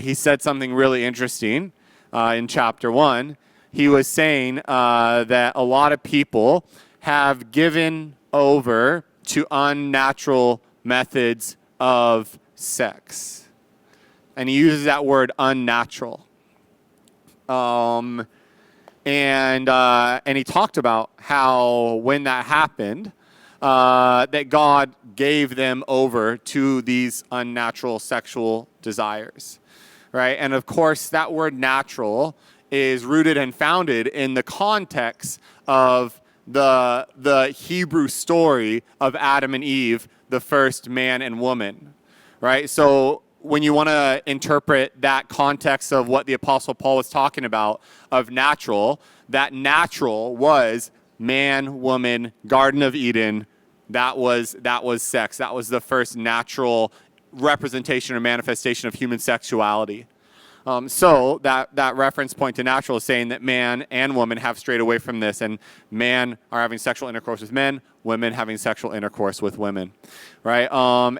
S1: he said something really interesting in chapter 1. He was saying that a lot of people have given over to unnatural methods of sex. And he uses that word unnatural. And he talked about how when that happened, that God gave them over to these unnatural sexual desires, right? And of course, that word natural is rooted and founded in the context of the Hebrew story of Adam and Eve, the first man and woman, right? So when you want to interpret that context of what the Apostle Paul was talking about of natural, that natural was man, woman, Garden of Eden. That was sex. That was the first natural representation or manifestation of human sexuality. So that reference point to natural is saying that man and woman have strayed away from this, and man are having sexual intercourse with men, women having sexual intercourse with women, right?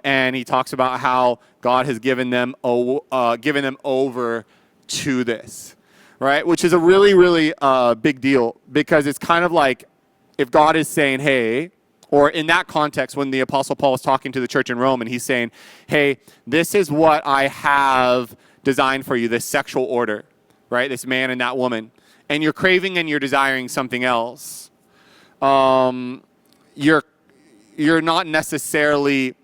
S1: And he talks about how God has given them over to this, right? Which is a really, really big deal, because it's kind of like if God is saying, hey, or in that context, when the Apostle Paul was talking to the church in Rome, and he's saying, hey, this is what I have designed for you, this sexual order, right? This man and that woman. And you're craving and you're desiring something else. You're not necessarily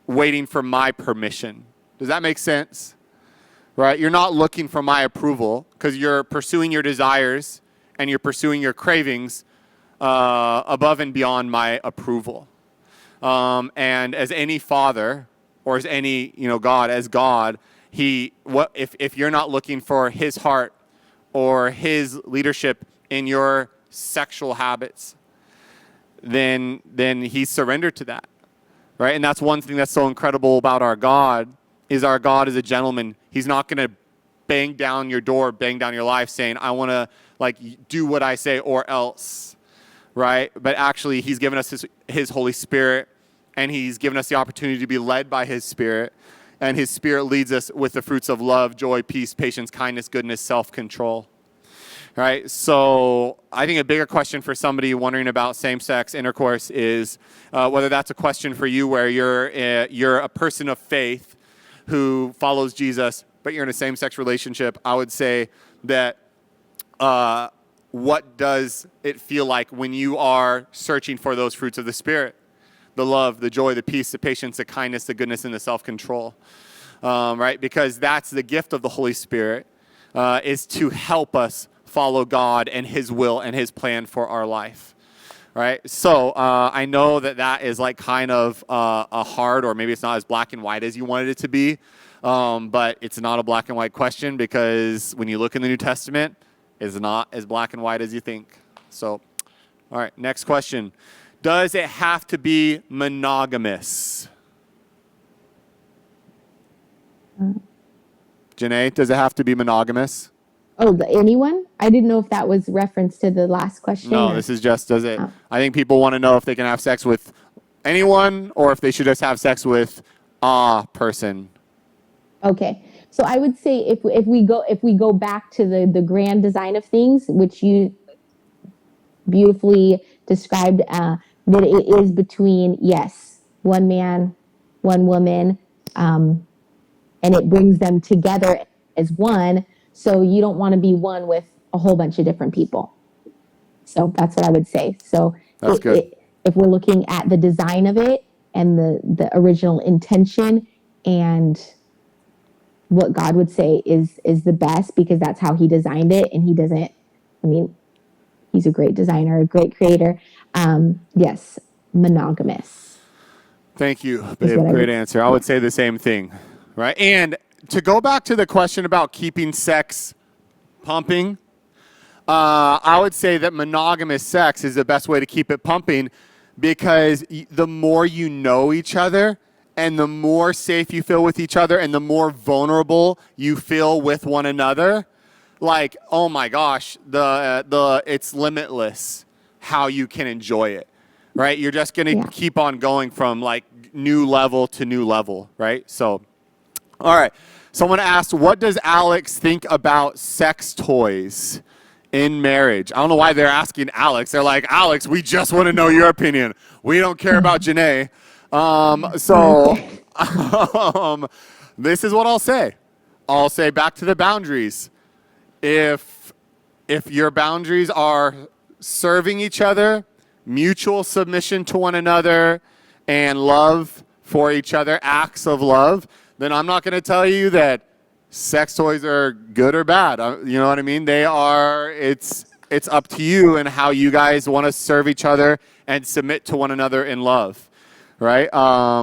S1: waiting for my permission. Does that make sense? Right? You're not looking for my approval, because you're pursuing your desires and you're pursuing your cravings above and beyond my approval. And as any father, or as any, God, as God, if you're not looking for his heart or his leadership in your sexual habits, then he's surrendered to that, right? And that's one thing that's so incredible about our God is a gentleman. He's not going to bang down your door, bang down your life saying, I want to do what I say or else, right? But actually he's given us his Holy Spirit, and he's given us the opportunity to be led by his Spirit. And his Spirit leads us with the fruits of love, joy, peace, patience, kindness, goodness, self-control. Right? So I think a bigger question for somebody wondering about same-sex intercourse is whether that's a question for you where you're a person of faith who follows Jesus, but you're in a same-sex relationship. I would say that what does it feel like when you are searching for those fruits of the Spirit? The love, the joy, the peace, the patience, the kindness, the goodness, and the self-control, right? Because that's the gift of the Holy Spirit, is to help us follow God and his will and his plan for our life, right? So I know that is kind of a hard, or maybe it's not as black and white as you wanted it to be, but it's not a black and white question, because when you look in the New Testament, it's not as black and white as you think. So, all right, next question. Does it have to be monogamous? JANAY, does it have to be monogamous?
S2: Oh, anyone? I didn't know if that was reference to the last question.
S1: No, this is just, does it? Oh. I think people want to know if they can have sex with anyone, or if they should just have sex with a person.
S2: Okay. So I would say if we go back to the grand design of things, which you beautifully described, that it is between, yes, one man, one woman, and it brings them together as one. So you don't want to be one with a whole bunch of different people. So that's what I would say. So
S1: that's good.
S2: If we're looking at the design of it and the original intention and what God would say is the best, because that's how he designed it, and he's a great designer, a great creator. Yes, monogamous.
S1: Thank you, babe. Great answer. I would say the same thing, right? And to go back to the question about keeping sex pumping, I would say that monogamous sex is the best way to keep it pumping, because the more you know each other, and the more safe you feel with each other, and the more vulnerable you feel with one another, oh my gosh, it's limitless how you can enjoy it, right? You're just going to keep on going from new level to new level, right? So, all right. Someone asked, what does Alex think about sex toys in marriage? I don't know why they're asking Alex. They're like, Alex, we just want to know your opinion. We don't care about JANAY. This is what I'll say. I'll say back to the boundaries. If your boundaries are serving each other, mutual submission to one another, and love for each other, acts of love, then I'm not going to tell you that sex toys are good or bad. You know what I mean? It's it's up to you and how you guys want to serve each other and submit to one another in love, right?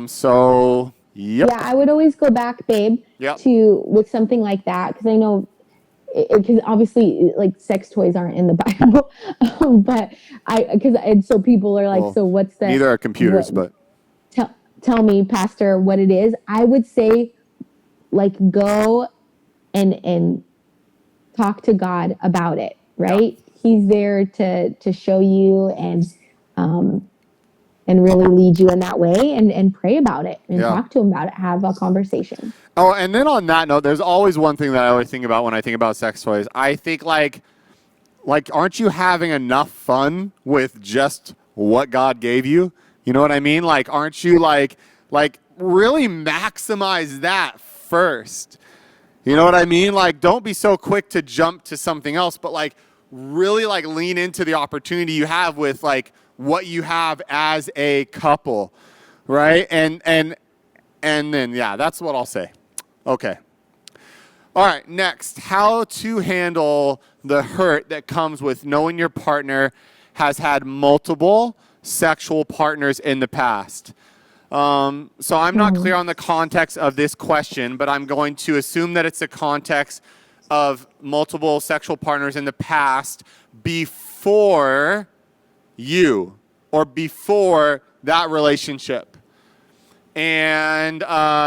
S1: So, yep.
S2: Yeah, I would always go back, babe,
S1: Yep.
S2: to with something like that, because I know, because obviously like sex toys aren't in the Bible, but and so people are like,
S1: Well,
S2: so what's the
S1: neither are computers,
S2: what?
S1: but
S2: Tell me, Pastor, what it is. I would say, like, go and talk to God about it, right?
S1: yeah.
S2: He's there to show you um and really lead you in that way, and pray about it and
S1: Yeah.
S2: talk to him about it, have a conversation.
S1: Oh, and then on that note, there's always one thing that I always think about when I think about sex toys. I think like aren't you having enough fun with just what God gave you? You know what I mean? Like aren't you like really maximize that first? You know what I mean? Like don't be so quick to jump to something else, but like really like lean into the opportunity you have with like what you have as a couple, right? And then yeah, that's what I'll say. Okay. All right, next, how to handle the hurt that comes with knowing your partner has had multiple sexual partners in the past. So I'm not clear on the context of this question, but I'm going to assume that it's a context of multiple sexual partners in the past before you or before that relationship. And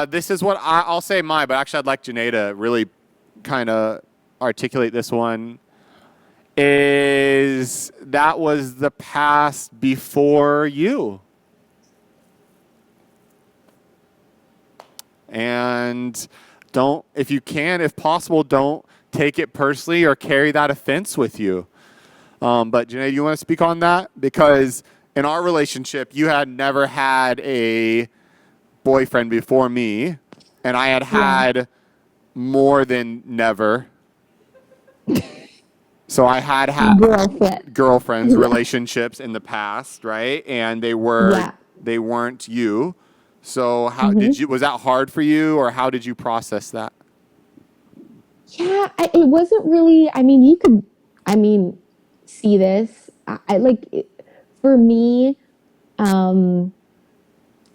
S1: this is what I'll say but actually I'd like JANAY to really kind of articulate this one. Is that was the past before you. And don't, if you can, if possible, don't take it personally or carry that offense with you. But JANAY, do you want to speak on that? Because in our relationship, you had never had a boyfriend before me, and I had more than never. So I had girlfriends, relationships in the past, right? And they weren't you. So how did you? Was that hard for you, or how did you process that?
S2: Yeah, it wasn't really. I mean, you could. I mean, see this. I like for me.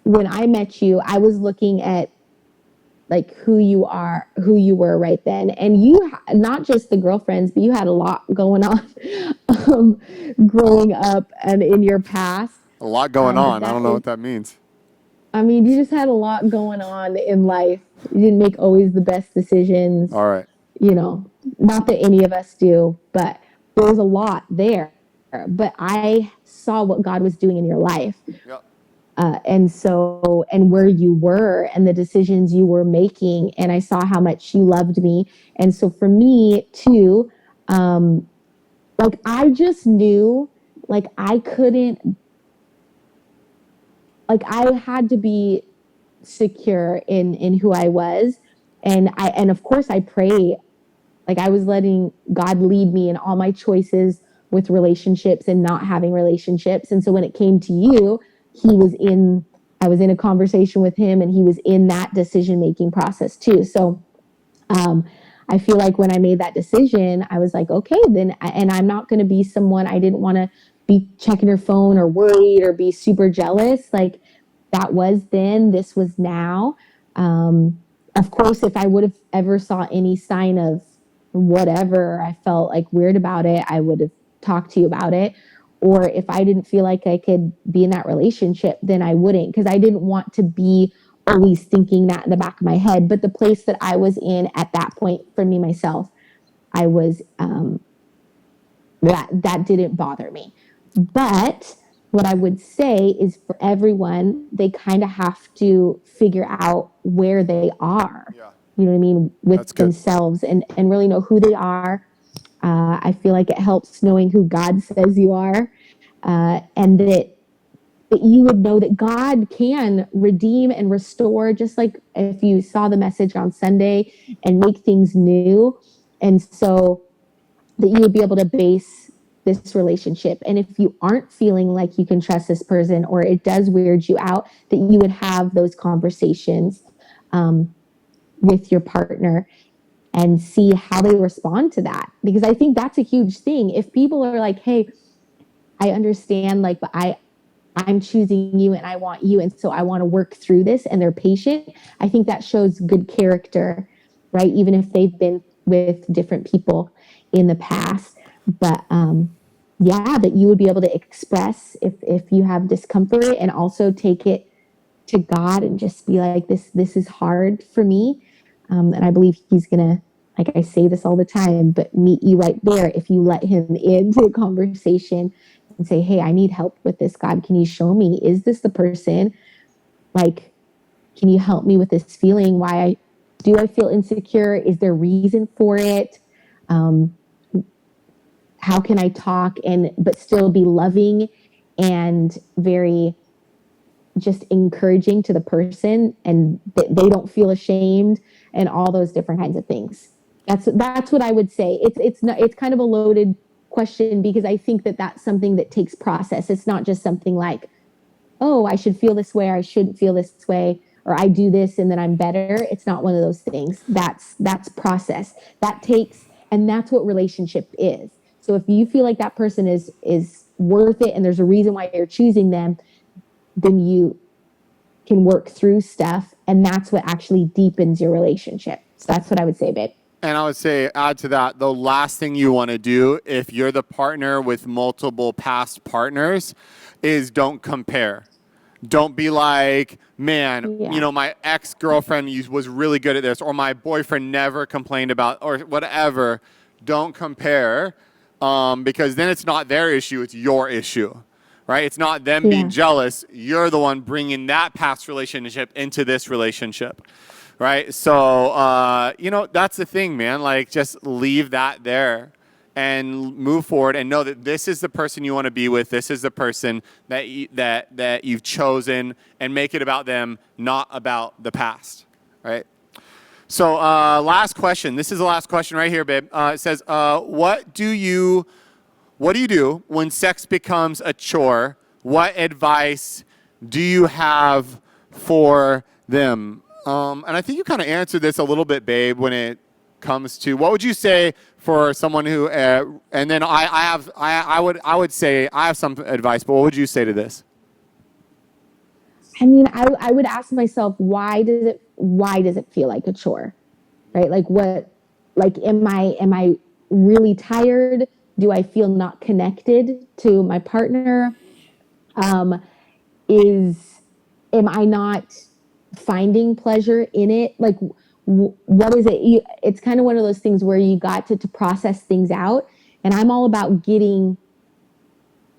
S2: When I met you, I was looking at like who you were right then, and you not just the girlfriends, but you had a lot going on growing up and in your past.
S1: A lot going on. I don't know what that means.
S2: I mean, you just had a lot going on in life. You didn't make always the best decisions.
S1: All right.
S2: You know, not that any of us do, but there was a lot there. But I saw what God was doing in your life.
S1: Yep.
S2: And where you were and the decisions you were making. And I saw how much you loved me. And so for me too, like I just knew like I couldn't, like I had to be secure in who I was. And of course I pray, like I was letting God lead me in all my choices with relationships and not having relationships. And so when it came to you, I was in a conversation with him, and he was in that decision-making process too. So, I feel like when I made that decision, I was like, okay, then, and I'm not going to be someone, I didn't want to be checking her phone or worried or be super jealous. Like that was then, this was now. Of course, if I would have ever saw any sign of whatever, I felt like weird about it, I would have talked to you about it. Or if I didn't feel like I could be in that relationship, then I wouldn't, because I didn't want to be always thinking that in the back of my head. But the place that I was in at that point for me, myself, I was, that didn't bother me. But what I would say is for everyone, they kind of have to figure out where they are, you know what I mean, with themselves and really know who they are. I feel like it helps knowing who God says you are, and that you would know that God can redeem and restore, just like if you saw the message on Sunday, and make things new. And so that you would be able to base this relationship. And if you aren't feeling like you can trust this person, or it does weird you out, that you would have those conversations with your partner. and see how they respond to that. Because I think that's a huge thing. If people are like, hey, I understand, like, but I'm choosing you and I want you. And so I want to work through this, and they're patient. I think that shows good character, right? Even if they've been with different people in the past. But yeah, that you would be able to express if you have discomfort, and also take it to God and just be like, this is hard for me. And I believe he's going to, like I say this all the time, but meet you right there if you let him into the conversation and say, hey, I need help with this. God, can you show me? Is this the person? Like, can you help me with this feeling? Do I feel insecure? Is there reason for it? How can I talk but still be loving and very just encouraging to the person, and that they don't feel ashamed, and all those different kinds of things. That's what I would say. It's kind of a loaded question, because I think that that's something that takes process. It's not just something like, oh, I should feel this way, or I shouldn't feel this way, or I do this and then I'm better. It's not one of those things. That's process. And that's what relationship is. So if you feel like that person is worth it and there's a reason why you're choosing them, then you can work through stuff, and that's what actually deepens your relationship. So that's what I would say, babe.
S1: And I would say, add to that, the last thing you want to do if you're the partner with multiple past partners is don't compare. Don't be like, man, my ex-girlfriend was really good at this, or my boyfriend never complained about, or whatever. Don't compare, because then it's not their issue, it's your issue. Right? It's not them being jealous. You're the one bringing that past relationship into this relationship. Right? So, that's the thing, man. Like, just leave that there and move forward, and know that this is the person you want to be with. This is the person that you've chosen, and make it about them, not about the past. Right? So, last question. This is the last question right here, babe. It says, what do you do when sex becomes a chore? What advice do you have for them? And I think you kind of answered this a little bit, babe, when it comes to what would you say for someone who, and then I would say I have some advice, but what would you say to this?
S2: I mean, I would ask myself, why does it feel like a chore? Right? Am I really tired? Do I feel not connected to my partner? Am I not finding pleasure in it? Like, what is it? It's kind of one of those things where you got to process things out. And I'm all about getting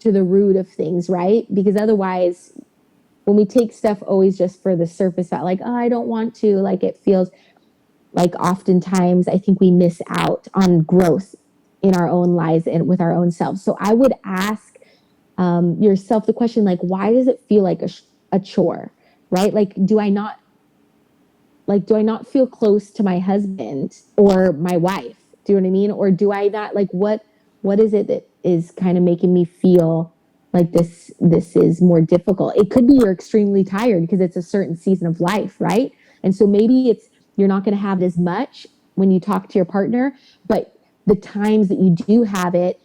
S2: to the root of things, right? Because otherwise, when we take stuff always just for the surface, like, oh, I don't want to, like, it feels like oftentimes I think we miss out on growth in our own lives and with our own selves. So I would ask yourself the question, like, why does it feel like a chore, right? Like, do I not feel close to my husband or my wife? Do you know what I mean? Or do I not, like, what is it that is kind of making me feel like this is more difficult? It could be you're extremely tired because it's a certain season of life, right? And so maybe you're not going to have it as much when you talk to your partner, but the times that you do have it,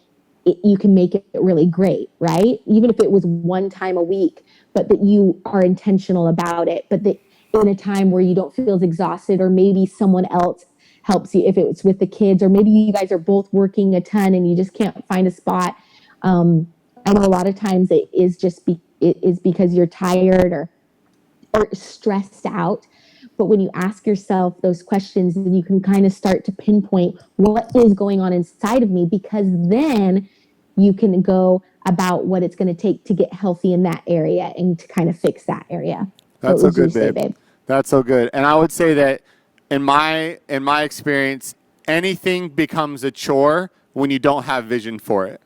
S2: you can make it really great, right? Even if it was one time a week, but that you are intentional about it, but that in a time where you don't feel as exhausted, or maybe someone else helps you if it's with the kids, or maybe you guys are both working a ton and you just can't find a spot. I know a lot of times it is because you're tired or stressed out. But when you ask yourself those questions, then you can kind of start to pinpoint what is going on inside of me, because then you can go about what it's going to take to get healthy in that area and to kind of fix that area.
S1: That's so good, babe. That's so good. And I would say that in my experience, anything becomes a chore when you don't have vision for it.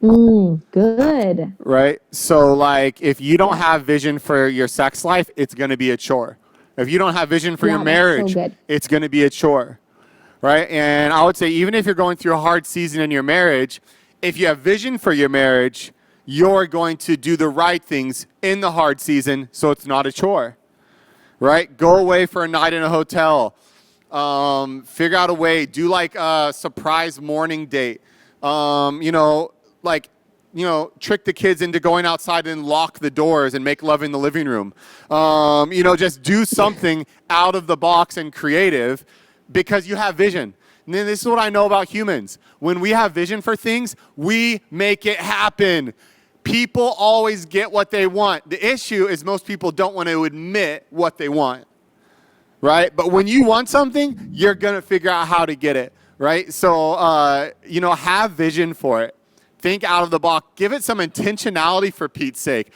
S2: Good.
S1: Right? So, like, if you don't have vision for your sex life, it's going to be a chore. If you don't have vision for your marriage, it's going to be a chore. Right? And I would say, even if you're going through a hard season in your marriage, if you have vision for your marriage, you're going to do the right things in the hard season, so it's not a chore. Right? Go away for a night in a hotel. Figure out a way. Do like a surprise morning date. Like, trick the kids into going outside and lock the doors and make love in the living room. Just do something out of the box and creative because you have vision. And then this is what I know about humans. When we have vision for things, we make it happen. People always get what they want. The issue is most people don't want to admit what they want. Right? But when you want something, you're going to figure out how to get it, right? So, have vision for it. Think out of the box. Give it some intentionality for Pete's sake.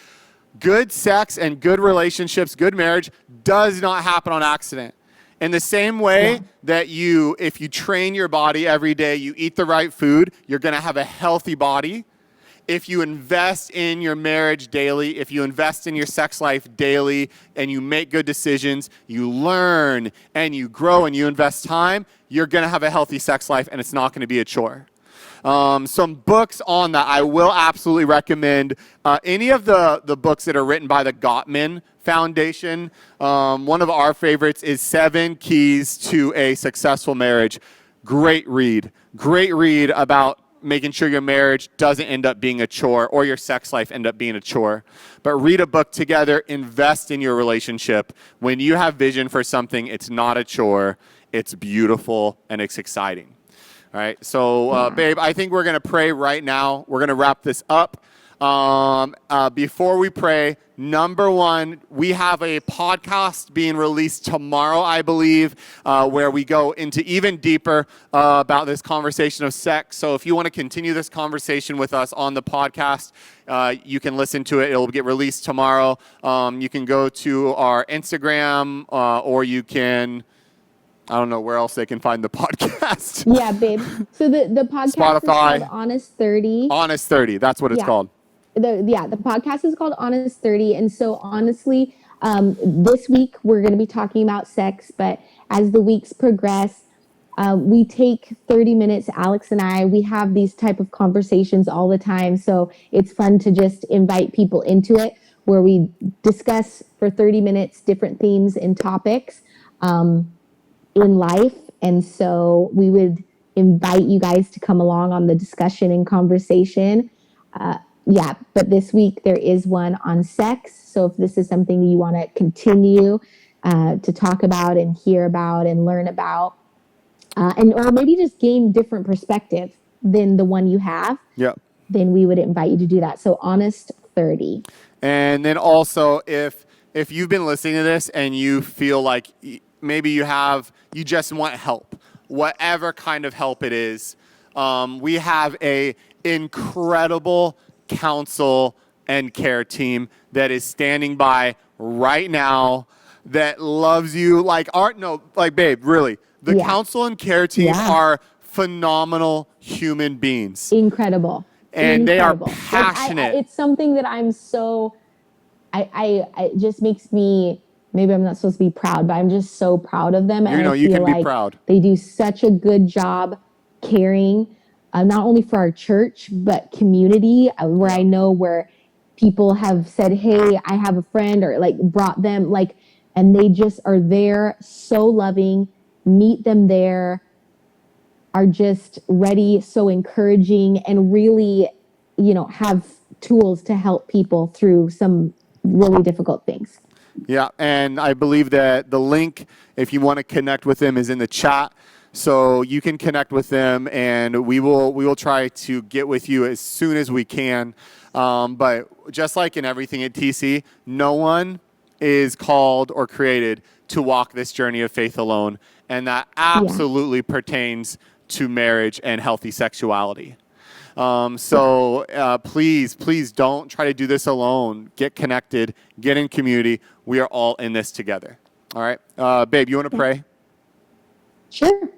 S1: Good sex and good relationships, good marriage does not happen on accident. In the same way that if you train your body every day, you eat the right food, you're going to have a healthy body. If you invest in your marriage daily, if you invest in your sex life daily, and you make good decisions, you learn and you grow and you invest time, you're going to have a healthy sex life and it's not going to be a chore. Some books on that I will absolutely recommend. Any of the books that are written by the Gottman Foundation. One of our favorites is 7 Keys to a Successful Marriage. Great read. Great read about making sure your marriage doesn't end up being a chore or your sex life end up being a chore. But read a book together, invest in your relationship. When you have vision for something, it's not a chore, it's beautiful, and it's exciting. All right, so babe, I think we're going to pray right now. We're going to wrap this up. Before we pray, number one, we have a podcast being released tomorrow, I believe, where we go into even deeper about this conversation of sex. So if you want to continue this conversation with us on the podcast, you can listen to it. It'll get released tomorrow. You can go to our Instagram or you can... I don't know where else they can find the podcast.
S2: Yeah, babe. So the podcast
S1: Spotify.
S2: is called Honest 30.
S1: Honest 30, that's what it's called.
S2: The podcast is called Honest 30. And so honestly, this week we're going to be talking about sex, but as the weeks progress, we take 30 minutes, Alex and I, we have these type of conversations all the time. So it's fun to just invite people into it where we discuss for 30 minutes different themes and topics in life. And so we would invite you guys to come along on the discussion and conversation. But this week there is one on sex. So if this is something you want to continue to talk about and hear about and learn about, or maybe just gain different perspective than the one you have, then we would invite you to do that. So Honest 30.
S1: And then also, if you've been listening to this and you feel like maybe you just want help, whatever kind of help it is, we have a incredible counsel and care team that is standing by right now that loves you babe, really. The counsel and care team are phenomenal human beings.
S2: Incredible.
S1: And they are passionate.
S2: It's something that I'm so, it just makes me, maybe I'm not supposed to be proud, but I'm just so proud of them. And
S1: you can be proud.
S2: They do such a good job caring, not only for our church, but community, where I know where people have said, hey, I have a friend, or brought them, and they just are there, so loving, meet them there, are just ready, so encouraging, and really, have tools to help people through some really difficult things.
S1: Yeah, and I believe that the link, if you want to connect with them, is in the chat. So you can connect with them, and we will try to get with you as soon as we can. But just like in everything at TC, no one is called or created to walk this journey of faith alone, and that absolutely pertains to marriage and healthy sexuality. Please don't try to do this alone. Get connected, get in community. We are all in this together. All right. Babe, you want to pray?
S2: Sure.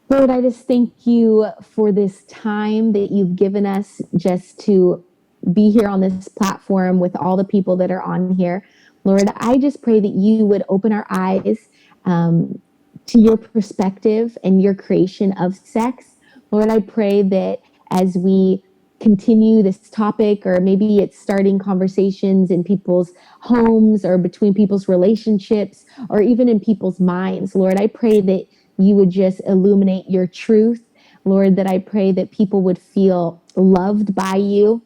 S2: Lord, I just thank you for this time that you've given us just to be here on this platform with all the people that are on here. Lord, I just pray that you would open our eyes to your perspective and your creation of sex. Lord, I pray that as we continue this topic, or maybe it's starting conversations in people's homes or between people's relationships or even in people's minds. Lord, I pray that you would just illuminate your truth. Lord, that I pray that people would feel loved by you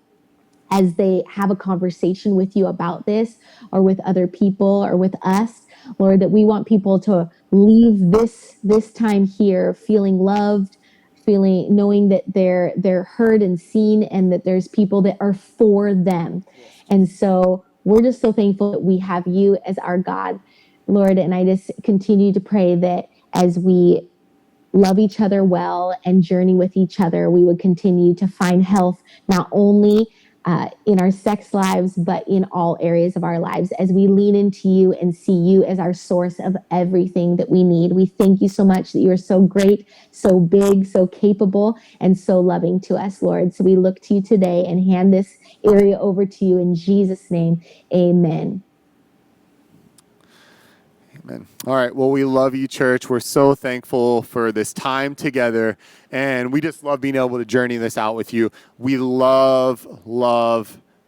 S2: as they have a conversation with you about this, or with other people, or with us. Lord, that we want people to leave this time here feeling loved, feeling, knowing that they're heard and seen, and that there's people that are for them. And so we're just so thankful that we have you as our God, Lord. And I just continue to pray that as we love each other well and journey with each other, we would continue to find health, not only in our sex lives, but in all areas of our lives, as we lean into you and see you as our source of everything that we need. We thank you so much that you are so great, so big, so capable, and so loving to us, Lord. So we look to you today and hand this area over to you in Jesus' name. Amen.
S1: Amen. All right. Well, we love you, church. We're so thankful for this time together, and we just love being able to journey this out with you. We love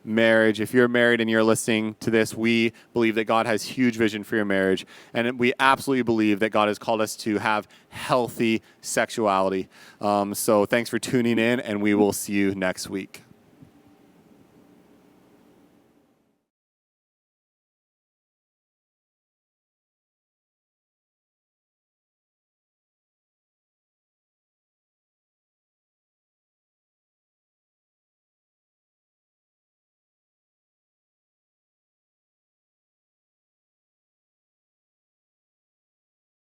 S1: marriage. If you're married and you're listening to this, we believe that God has huge vision for your marriage, and we absolutely believe that God has called us to have healthy sexuality. So thanks for tuning in, and we will see you next week.